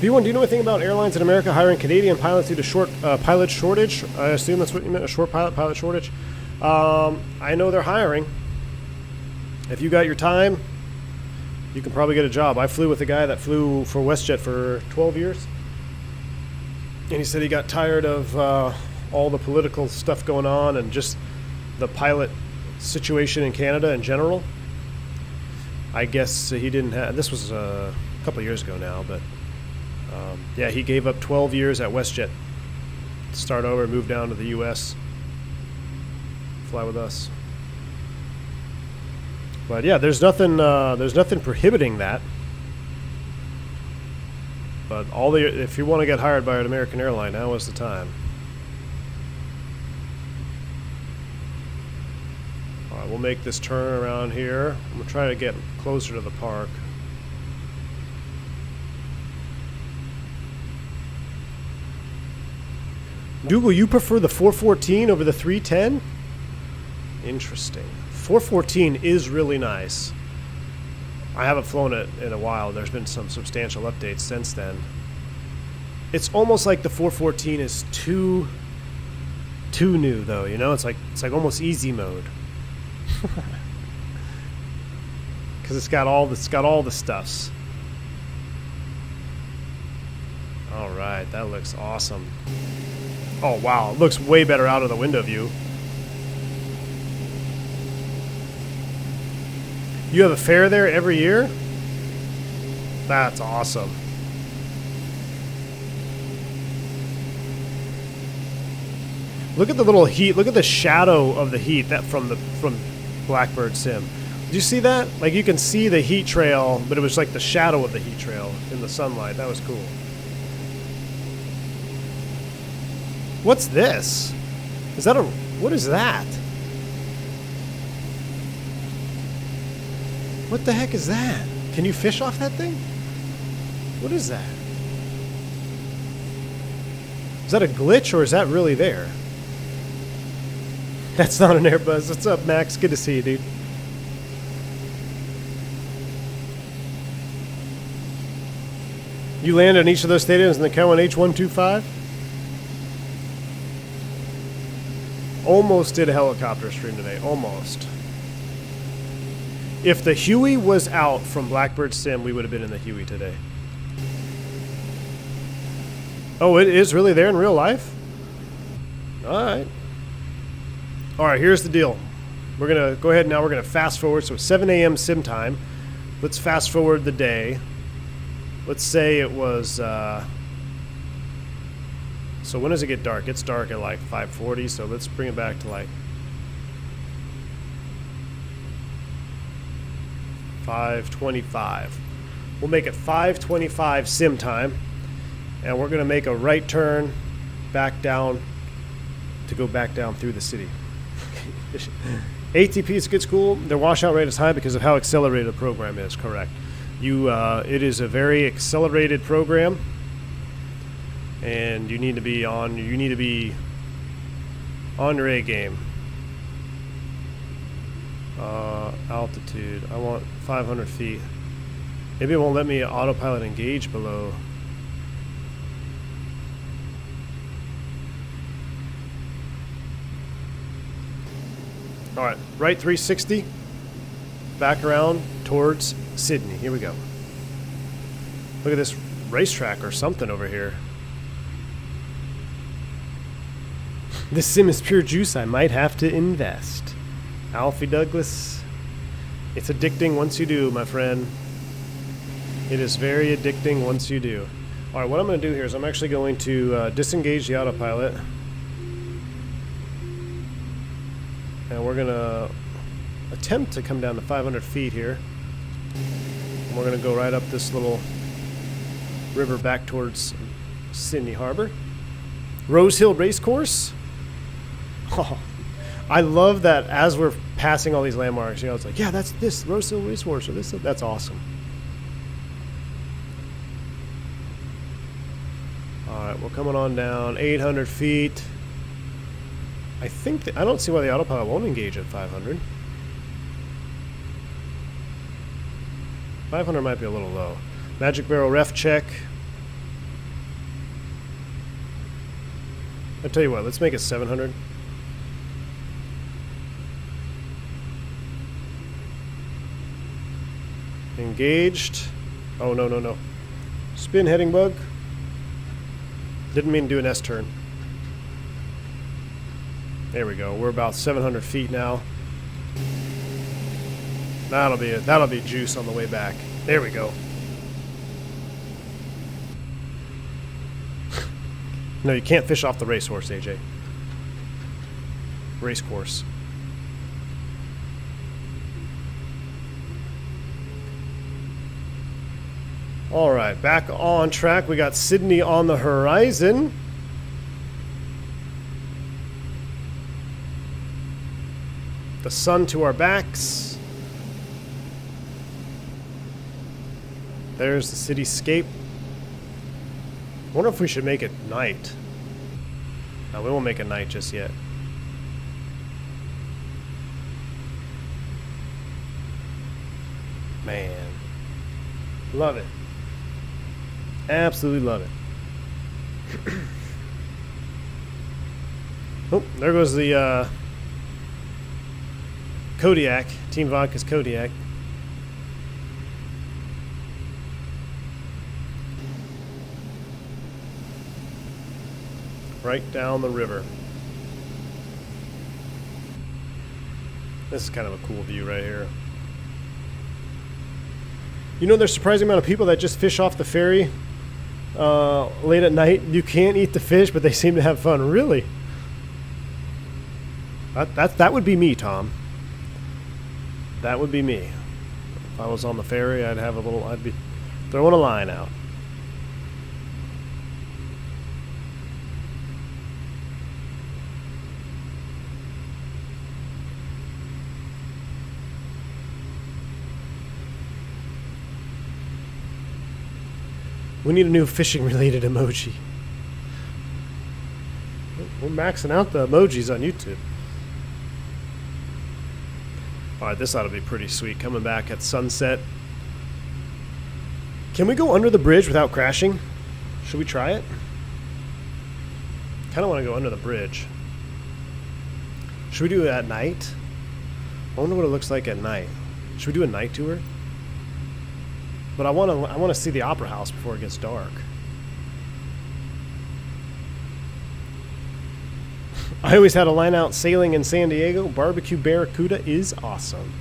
V1, do you know anything about airlines in America hiring Canadian pilots due to pilot shortage? I assume that's what you meant, a short pilot shortage. I know they're hiring. If you got your time, you can probably get a job. I flew with a guy that flew for WestJet for 12 years. And he said he got tired of all the political stuff going on and just the pilot situation in Canada in general. I guess he didn't have, this was a couple of years ago now, but yeah, he gave up 12 years at WestJet to start over, move down to the U.S., fly with us. But yeah, there's nothing prohibiting that. But if you want to get hired by an American airline, now is the time. All right, we'll make this turn around here. I'm gonna try to get closer to the park. Dougal, you prefer the 414 over the 310? Interesting. 414 is really nice. I haven't flown it in a while. There's been some substantial updates since then. It's almost like the 414 is too new, though. You know, it's like almost easy mode. Because it's got all the stuffs. All right, that looks awesome. Oh wow, it looks way better out of the window view. You have a fair there every year? That's awesome. Look at the little heat. Look at the shadow of the heat that from Blackbird Sim. Did you see that? Like you can see the heat trail, but it was like the shadow of the heat trail in the sunlight. That was cool. What's this? Is that what is that? What the heck is that? Can you fish off that thing? What is that? Is that a glitch or is that really there? That's not an Airbus. What's up, Max? Good to see you, dude. You landed on each of those stadiums in the Cowan H125? Almost did a helicopter stream today. Almost. If the Huey was out from Blackbird Sim, we would have been in the Huey today. Oh, it is really there in real life? Alright. Alright, here's the deal. We're going to go ahead now. We're going to fast forward. So 7 a.m. sim time. Let's fast forward the day. Let's say it was... so when does it get dark? It's dark at like 5:40, so let's bring it back to like 5:25. We'll make it 5:25 sim time, and we're going to make a right turn back down to go back down through the city. ATP is a good school. Their washout rate is high because of how accelerated the program is. Correct. It is a very accelerated program. And you need to be on your A game. Altitude. I want 500 feet. Maybe it won't let me autopilot engage below. Alright, right 360. Back around towards Sydney. Here we go. Look at this racetrack or something over here. This sim is pure juice. I might have to invest. Alfie Douglas. It's addicting once you do, my friend. It is very addicting once you do. Alright, what I'm going to do here is I'm actually going to disengage the autopilot. And we're going to attempt to come down to 500 feet here. And we're going to go right up this little river back towards Sydney Harbor. Rose Hill Racecourse. Oh, I love that as we're passing all these landmarks, you know, it's like, yeah, that's this Rose Hill Racecourse or this. That's awesome. All right, we're coming on down 800 feet. I think I don't see why the autopilot won't engage at 500. 500 might be a little low. Magic Barrel ref check. I'll tell you what, let's make it 700. Engaged. Oh, no. Spin heading bug. Didn't mean to do an S-turn. There we go. We're about 700 feet now. That'll be juice on the way back. There we go. No, you can't fish off the racehorse, AJ. Race course. All right, back on track. We got Sydney on the horizon. The sun to our backs. There's the cityscape. I wonder if we should make it night. No, we won't make it night just yet. Man. Love it. Absolutely love it. Oh, there goes the Kodiak. Team Vodka's Kodiak. Right down the river. This is kind of a cool view right here. You know, there's a surprising amount of people that just fish off the ferry late at night. You can't eat the fish, but they seem to have fun. Really? That would be me, Tom. That would be me. If I was on the ferry, I'd be throwing a line out. We need a new fishing-related emoji. We're maxing out the emojis on YouTube. Alright, this ought to be pretty sweet. Coming back at sunset. Can we go under the bridge without crashing? Should we try it? Kind of want to go under the bridge. Should we do it at night? I wonder what it looks like at night. Should we do a night tour? But I want to see the Opera House before it gets dark. I always had a line out sailing in San Diego. Barbecue barracuda is awesome.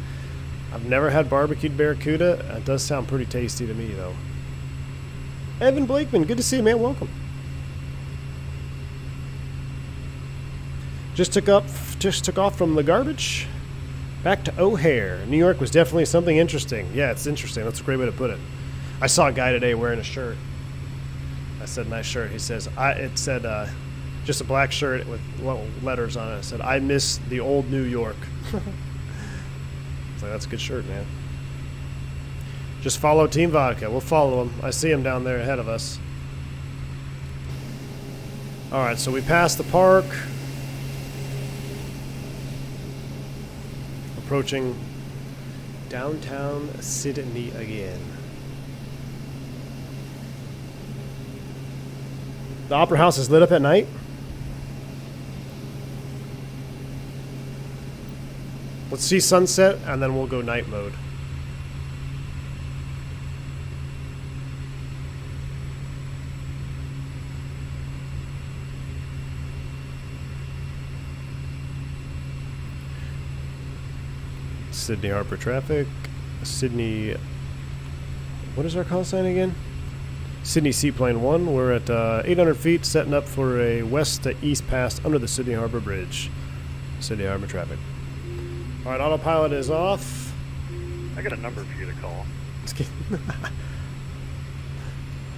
I've never had barbecued barracuda. It does sound pretty tasty to me, though. Evan Blakeman, good to see you, man. Welcome. Just took off from the garbage. Back to O'Hare. New York was definitely something interesting. Yeah, it's interesting. That's a great way to put it. I saw a guy today wearing a shirt. I said, nice shirt. He says, it said, just a black shirt with letters on it. It said, I miss the old New York. It's like, that's a good shirt, man. Just follow Team Vodka. We'll follow him. I see him down there ahead of us. All right, so we passed the park. Approaching downtown Sydney again. The Opera House is lit up at night. Let's see sunset, and then we'll go night mode. Sydney Harbor traffic. Sydney. What is our call sign again? Sydney Seaplane 1. We're at 800 feet, setting up for a west to east pass under the Sydney Harbor Bridge. Sydney Harbor traffic. All right, autopilot is off. I got a number for you to call.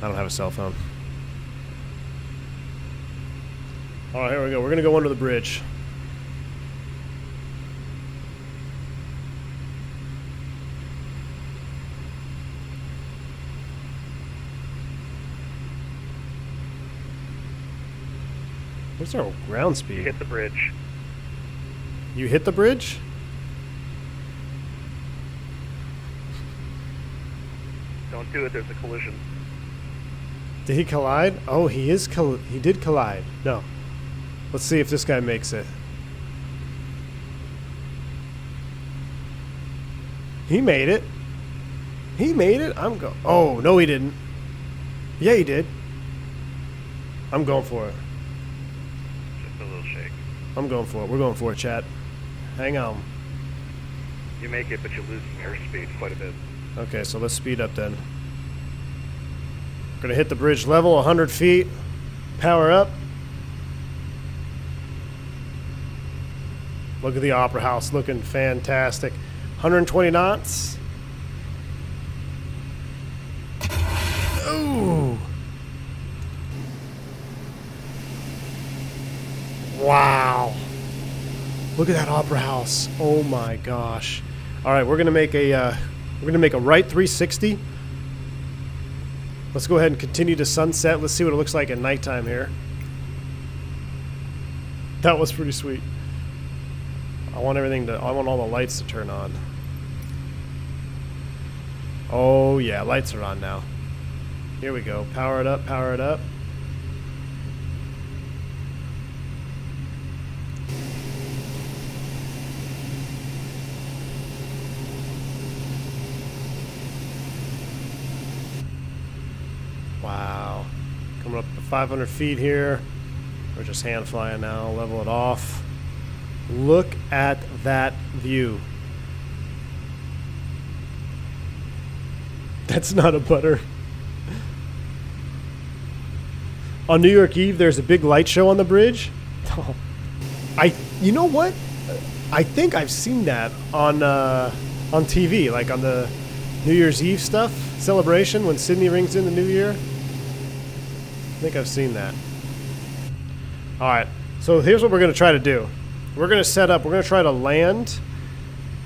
I don't have a cell phone. All right, here we go. We're going to go under the bridge. What's our ground speed? You hit the bridge. You hit the bridge? Don't do it, there's a collision. Did he collide? Oh, he did collide. No. Let's see if this guy makes it. He made it. He made it. Oh, no he didn't. Yeah, he did. I'm going for it. Just a little shake. I'm going for it. We're going for it, chat. Hang on. You make it, but you lose some airspeed quite a bit. Okay, so let's speed up then. Gonna hit the bridge level, 100 feet. Power up. Look at the Opera House looking fantastic. 120 knots. Ooh. Wow. Look at that Opera House. Oh my gosh. All right, we're gonna make a right 360. Let's go ahead and continue to sunset. Let's see what it looks like at nighttime here. That was pretty sweet. I want all the lights to turn on. Oh yeah, lights are on now. Here we go. Power it up, power it up. Wow. Coming up to 500 feet here. We're just hand flying now. Level it off. Look at that view. That's not a butter. On New York Eve, there's a big light show on the bridge. Oh. You know what? I think I've seen that on TV, like on the New Year's Eve stuff celebration when Sydney rings in the New Year. I think I've seen that. All right, so here's what we're going to try to do. We're going to set up. We're going to try to land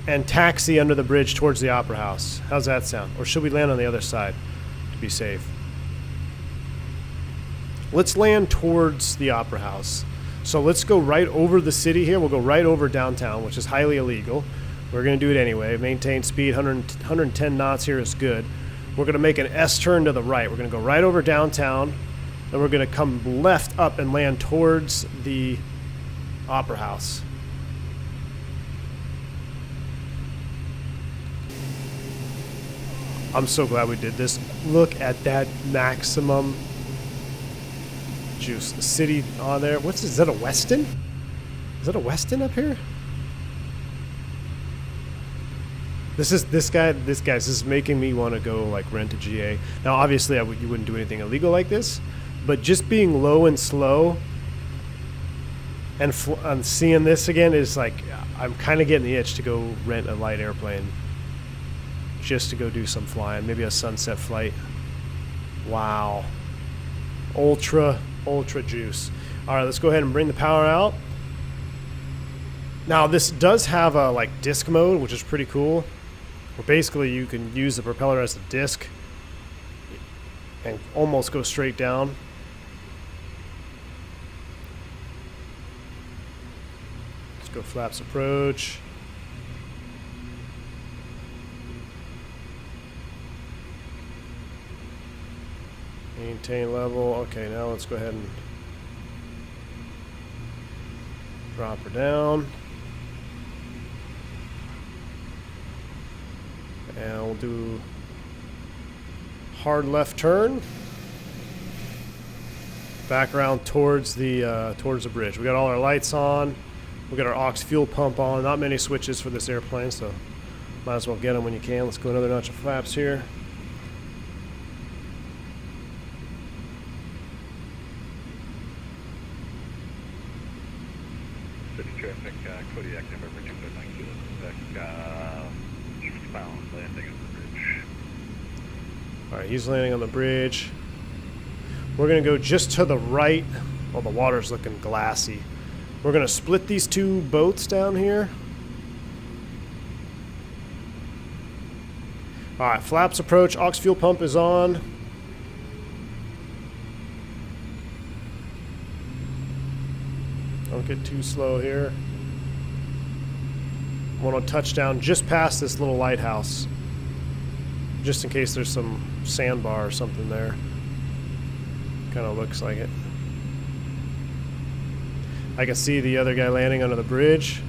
and taxi under the bridge towards the Opera House. How's that sound? Or should we land on the other side to be safe? Let's land towards the Opera House. So let's go right over the city here. We'll go right over downtown, which is highly illegal. We're going to do it anyway. Maintain speed, 110 knots here is good. We're going to make an S turn to the right. We're going to go right over downtown. Then we're going to come left up and land towards the Opera House. I'm so glad we did this. Look at that maximum juice. The city on there. What's this? Is that a Westin? Is that a Westin up here? This is making me want to go like rent a GA. Now obviously you wouldn't do anything illegal like this, but just being low and slow and seeing this again is like, I'm kind of getting the itch to go rent a light airplane just to go do some flying, maybe a sunset flight. Wow. Ultra juice. All right, let's go ahead and bring the power out. Now this does have a like disc mode, which is pretty cool. Where basically you can use the propeller as a disc and almost go straight down. Let's go flaps approach. Maintain level. Okay, now let's go ahead and drop her down. And we'll do hard left turn. Back around towards the bridge. We got all our lights on. We got our aux fuel pump on. Not many switches for this airplane, so might as well get them when you can. Let's go another notch of flaps here. City traffic, Kodiak November 2.9 eastbound landing on the bridge. All right, he's landing on the bridge. We're going to go just to the right. Well, the water's looking glassy. We're going to split these two boats down here. All right, flaps approach. Aux fuel pump is on. Don't get too slow here. I want to touch down just past this little lighthouse, just in case there's some sandbar or something there. Kind of looks like it. I can see the other guy landing under the bridge.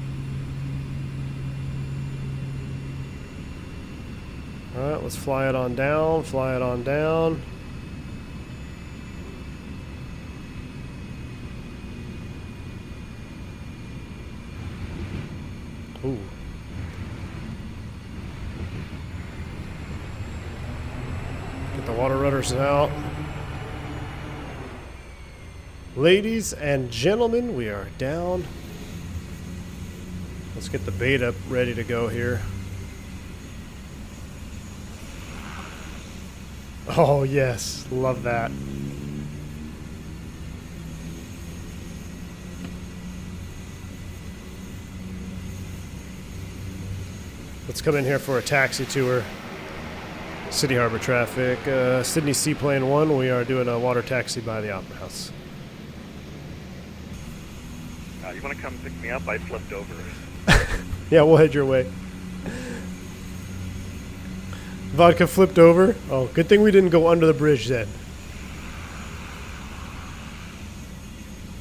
All right, let's fly it on down, fly it on down. Ooh. Rudders out. Ladies and gentlemen, we are down. Let's get the beta ready to go here. Oh yes, love that. Let's come in here for a taxi tour. City Harbor traffic. Sydney Seaplane 1, we are doing a water taxi by the Opera House. You want to come pick me up? I flipped over. Yeah, we'll head your way. Vodka flipped over. Oh, good thing we didn't go under the bridge then.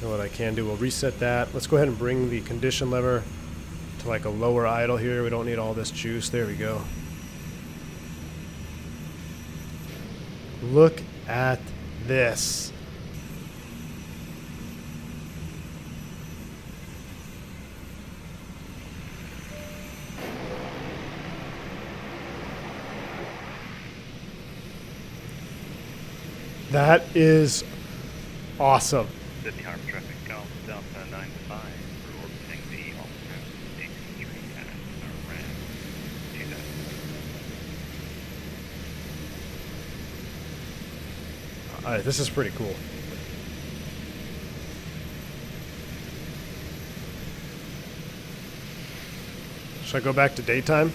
You know what I can do? We'll reset that. Let's go ahead and bring the condition lever to like a lower idle here. We don't need all this juice. There we go. Look at this. That is awesome. Sydney Harbor traffic, Golf Delta 95, we're orbiting the altitude 83 at around 2000. Alright, this is pretty cool. Should I go back to daytime?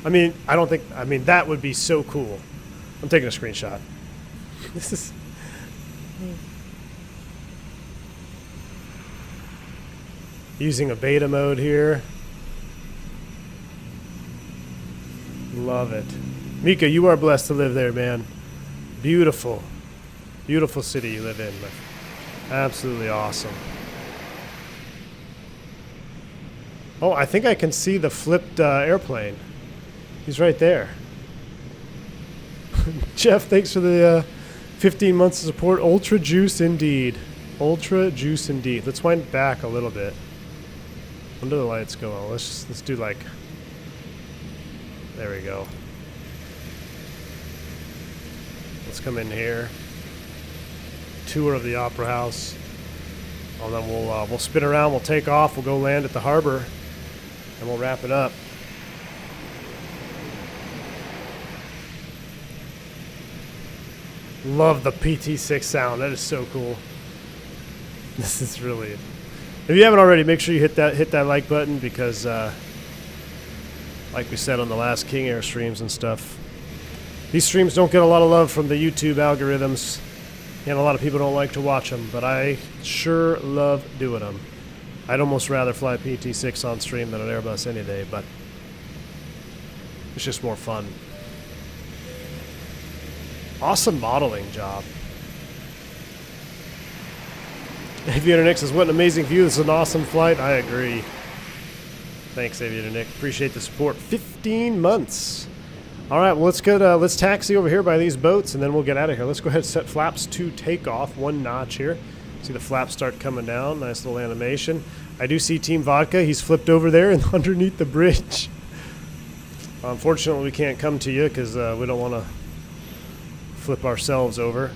I mean, that would be so cool. I'm taking a screenshot. This is... Using a beta mode here. Love it. Mika, you are blessed to live there, man. Beautiful. Beautiful city you live in. Absolutely awesome. Oh, I think I can see the flipped airplane. He's right there. Jeff, thanks for the 15 months of support. Ultra juice indeed. Ultra juice indeed. Let's wind back a little bit. When do the lights go on? Let's do like... There we go. Let's come in here. Tour of the Opera House. And then we'll spin around, we'll take off, we'll go land at the harbor, and we'll wrap it up. Love the PT6 sound. That is so cool. This is really... If you haven't already, make sure you hit that like button because, like we said on the last King Air streams and stuff, these streams don't get a lot of love from the YouTube algorithms, and a lot of people don't like to watch them, but I sure love doing them. I'd almost rather fly PT6 on stream than an Airbus any day, but it's just more fun. Awesome modeling job. Aviator Nick says, what an amazing view. This is an awesome flight. I agree. Thanks, Aviator Nick. Appreciate the support. 15 months. All right, well, let's taxi over here by these boats, and then we'll get out of here. Let's go ahead and set flaps to takeoff. One notch here. See the flaps start coming down. Nice little animation. I do see Team Vodka. He's flipped over there and underneath the bridge. Unfortunately, we can't come to you because we don't want to flip ourselves over.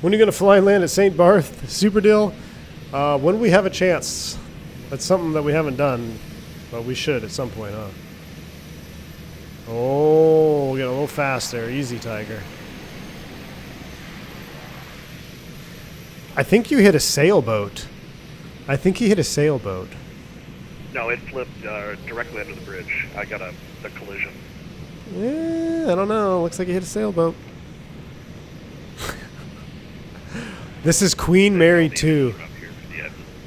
When are you going to fly and land at St. Barth? Super deal. When we have a chance. That's something that we haven't done, but we should at some point, huh? Oh, we got a little fast there. Easy, Tiger. I think you hit a sailboat. I think he hit a sailboat. No, it flipped directly under the bridge. I got a collision. Yeah, I don't know. Looks like he hit a sailboat. This is Queen Mary 2.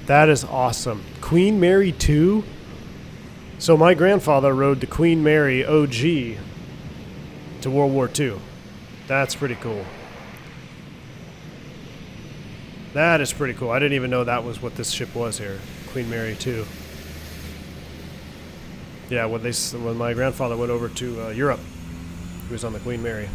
That is awesome. Queen Mary 2? So my grandfather rode the Queen Mary OG to World War II. That's pretty cool. That is pretty cool. I didn't even know that was what this ship was here. Queen Mary 2. Yeah, when my grandfather went over to Europe, he was on the Queen Mary.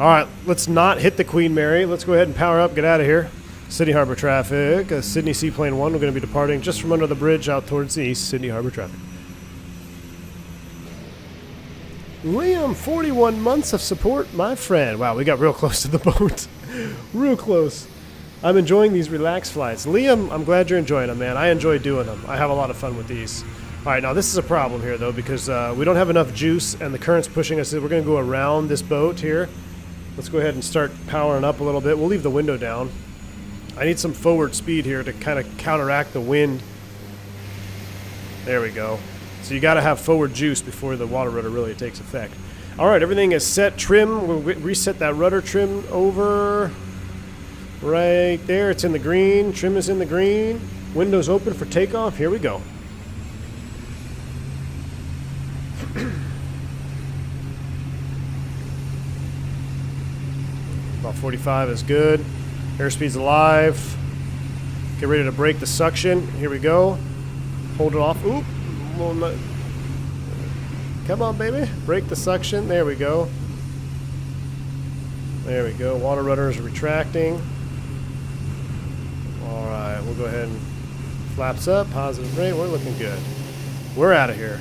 All right, let's not hit the Queen Mary. Let's go ahead and power up, get out of here. Sydney Harbor traffic. Sydney Seaplane 1. We're going to be departing just from under the bridge out towards the east. Sydney Harbor traffic. Liam, 41 months of support, my friend. Wow, we got real close to the boat. Real close. I'm enjoying these relaxed flights. Liam, I'm glad you're enjoying them, man. I enjoy doing them. I have a lot of fun with these. All right, now this is a problem here, though, because we don't have enough juice, and the current's pushing us. We're going to go around this boat here. Let's go ahead and start powering up a little bit. We'll leave the window down. I need some forward speed here to kind of counteract the wind. There we go. So you got to have forward juice before the water rudder really takes effect. All right, everything is set. Trim. We'll reset that rudder trim over right there. It's in the green. Trim is in the green. Windows open for takeoff. Here we go. About 45 is good. Airspeed's alive. Get ready to break the suction. Here we go. Hold it off. Oop. Come on, baby. Break the suction. There we go. There we go. Water rudder is retracting. All right. We'll go ahead and flaps up. Positive rate. We're looking good. We're out of here.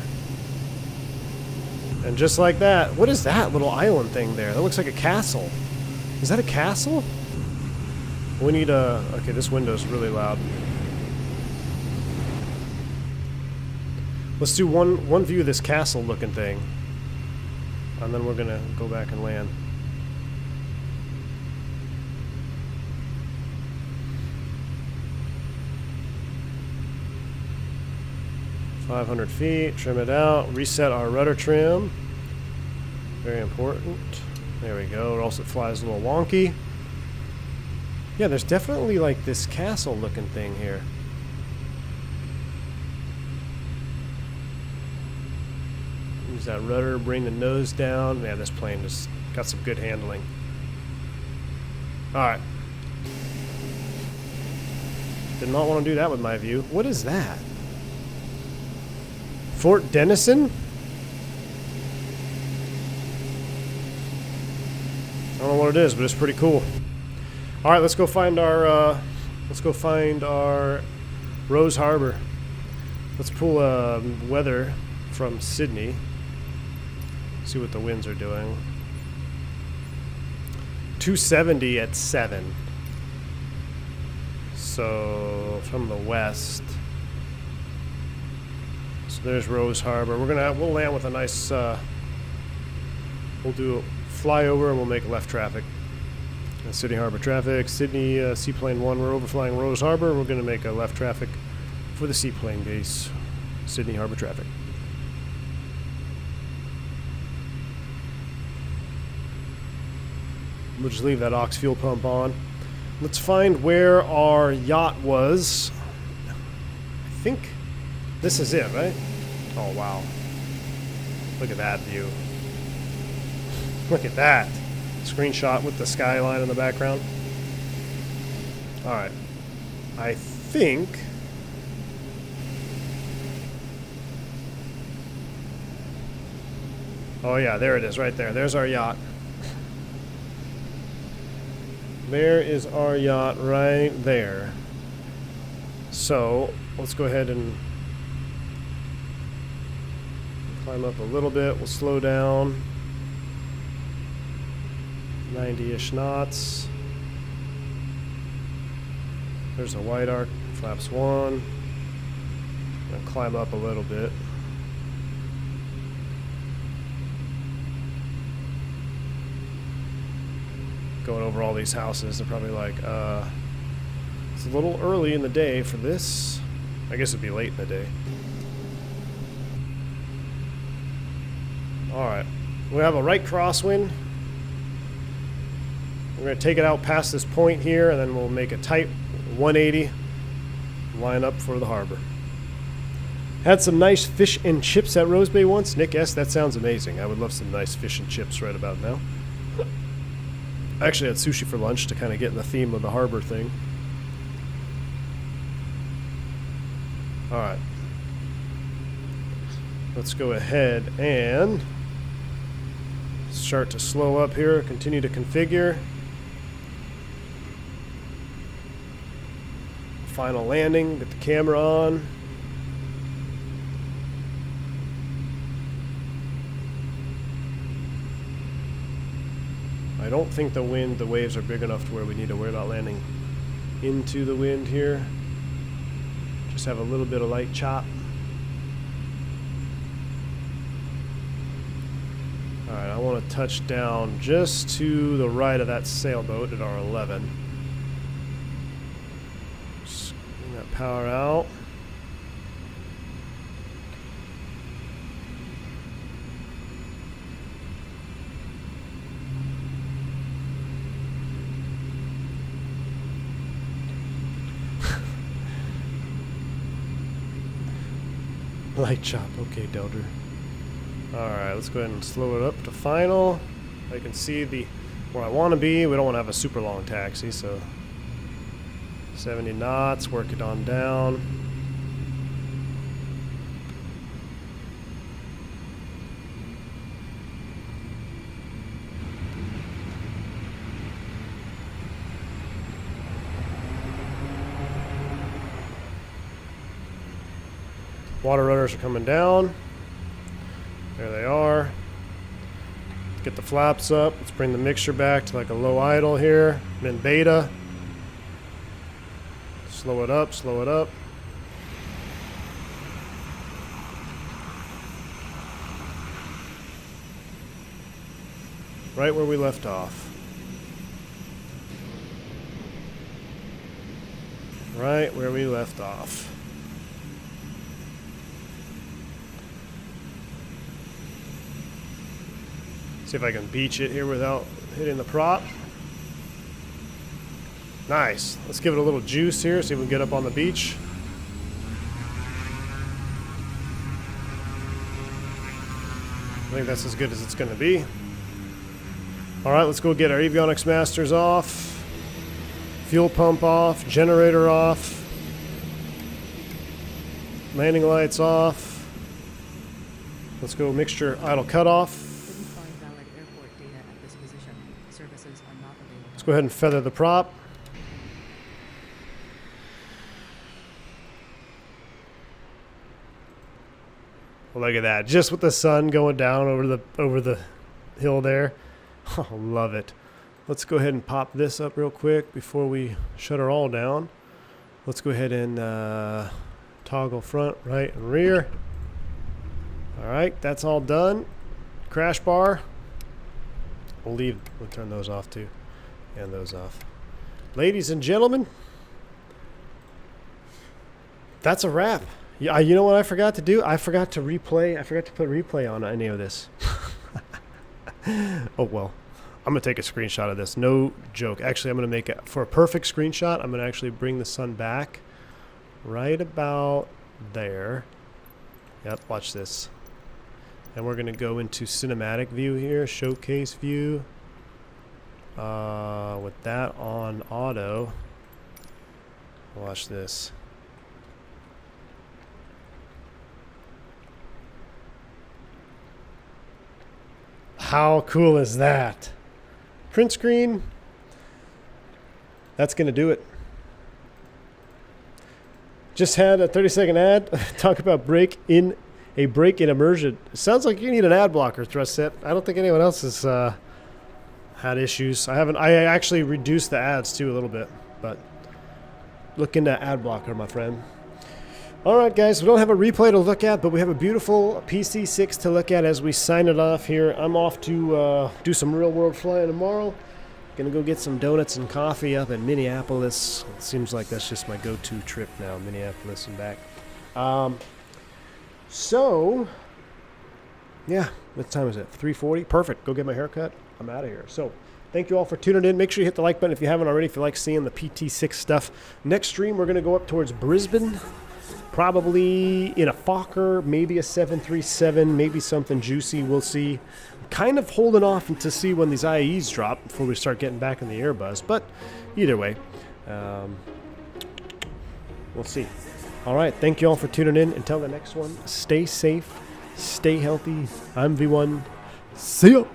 And just like that. What is that little island thing there? That looks like a castle. Is that a castle? We need a... Okay, this window's really loud. Let's do one view of this castle-looking thing. And then we're going to go back and land. .500 feet. Trim it out. Reset our rudder trim. Very important. There we go. It also flies a little wonky. Yeah, there's definitely like this castle-looking thing here. Use that rudder, bring the nose down. Man, this plane has got some good handling. Alright. Did not want to do that with my view. What is that? Fort Denison? I don't know what it is, but it's pretty cool. All right, let's go find our Rose Harbor. Let's pull weather from Sydney. See what the winds are doing. 270 at 7. So from the west. So there's Rose Harbor. We'll land with a nice. We'll do a flyover and we'll make left traffic. Sydney Harbor traffic. Sydney Seaplane 1. We're overflying Rose Harbor. We're going to make a left traffic for the seaplane base. Sydney Harbor traffic. We'll just leave that aux fuel pump on. Let's find where our yacht was. I think this is it, right? Oh, wow. Look at that view. Look at that. Screenshot with the skyline in the background. Alright. I think... Oh yeah, there it is right there. There's our yacht. There is our yacht right there. So, let's go ahead and climb up a little bit. We'll slow down. 90-ish knots. There's a white arc, flaps 1. And climb up a little bit. Going over all these houses, they're probably like, it's a little early in the day for this. I guess it'd be late in the day. Alright, we have a right crosswind. We're going to take it out past this point here, and then we'll make a tight 180, line up for the harbor. Had some nice fish and chips at Rose Bay once. Nick S., that sounds amazing. I would love some nice fish and chips right about now. I actually had sushi for lunch to kind of get in the theme of the harbor thing. Alright. Let's go ahead and start to slow up here. Continue to configure. Final landing. Get the camera on. I don't think the waves are big enough to where we need to worry about landing into the wind here. Just have a little bit of light chop. Alright, I want to touch down just to the right of that sailboat at R11. Just bring that power out. Light chop, okay, Delder. Alright, let's go ahead and slow it up to final. I can see where I want to be. We don't want to have a super long taxi, so 70 knots, work it on down. Water runners are coming down. There they are. Let's get the flaps up. Let's bring the mixture back to like a low idle here. Min beta. Slow it up, slow it up. Right where we left off. Right where we left off. See if I can beach it here without hitting the prop. Nice. Let's give it a little juice here, see if we can get up on the beach. I think that's as good as it's going to be. Alright, let's go get our avionics masters off. Fuel pump off. Generator off. Landing lights off. Let's go mixture idle cutoff. Let's go ahead and feather the prop. Well, look at that. Just with the sun going down over the hill there. Oh, love it. Let's go ahead and pop this up real quick before we shut her all down. Let's go ahead and toggle front, right, and rear. All right, that's all done. Crash bar. We'll turn those off too. And those off. Ladies and gentlemen, that's a wrap. Yeah, you know what I forgot to do? I forgot to replay. I forgot to put replay on any of this. Oh well. I'm going to take a screenshot of this. No joke. Actually, I'm going to make it for a perfect screenshot. I'm going to actually bring the sun back right about there. Yep, watch this. And we're going to go into cinematic view here, showcase view. With that on auto. Watch this. How cool is that? Print screen. That's going to do it. Just had a 30-second ad. Talk about break-in immersion. Sounds like you need an ad blocker, Thrustset. I don't think anyone else has had issues. I actually reduced the ads too a little bit, but look into ad blocker, my friend. All right, guys, we don't have a replay to look at, but we have a beautiful PC6 to look at as we sign it off here. I'm off to do some real-world flying tomorrow. Gonna go get some donuts and coffee up in Minneapolis. It seems like that's just my go-to trip now, Minneapolis and back. So, yeah, what time is it? 3:40? Perfect. Go get my haircut. I'm out of here. So, thank you all for tuning in. Make sure you hit the like button if you haven't already, if you like seeing the PT6 stuff. Next stream, we're going to go up towards Brisbane. Probably in a Fokker, maybe a 737, maybe something juicy. We'll see. I'm kind of holding off to see when these IAEs drop before we start getting back in the Airbus. But either way, we'll see. All right. Thank you all for tuning in. Until the next one, stay safe, stay healthy. I'm V1. See ya.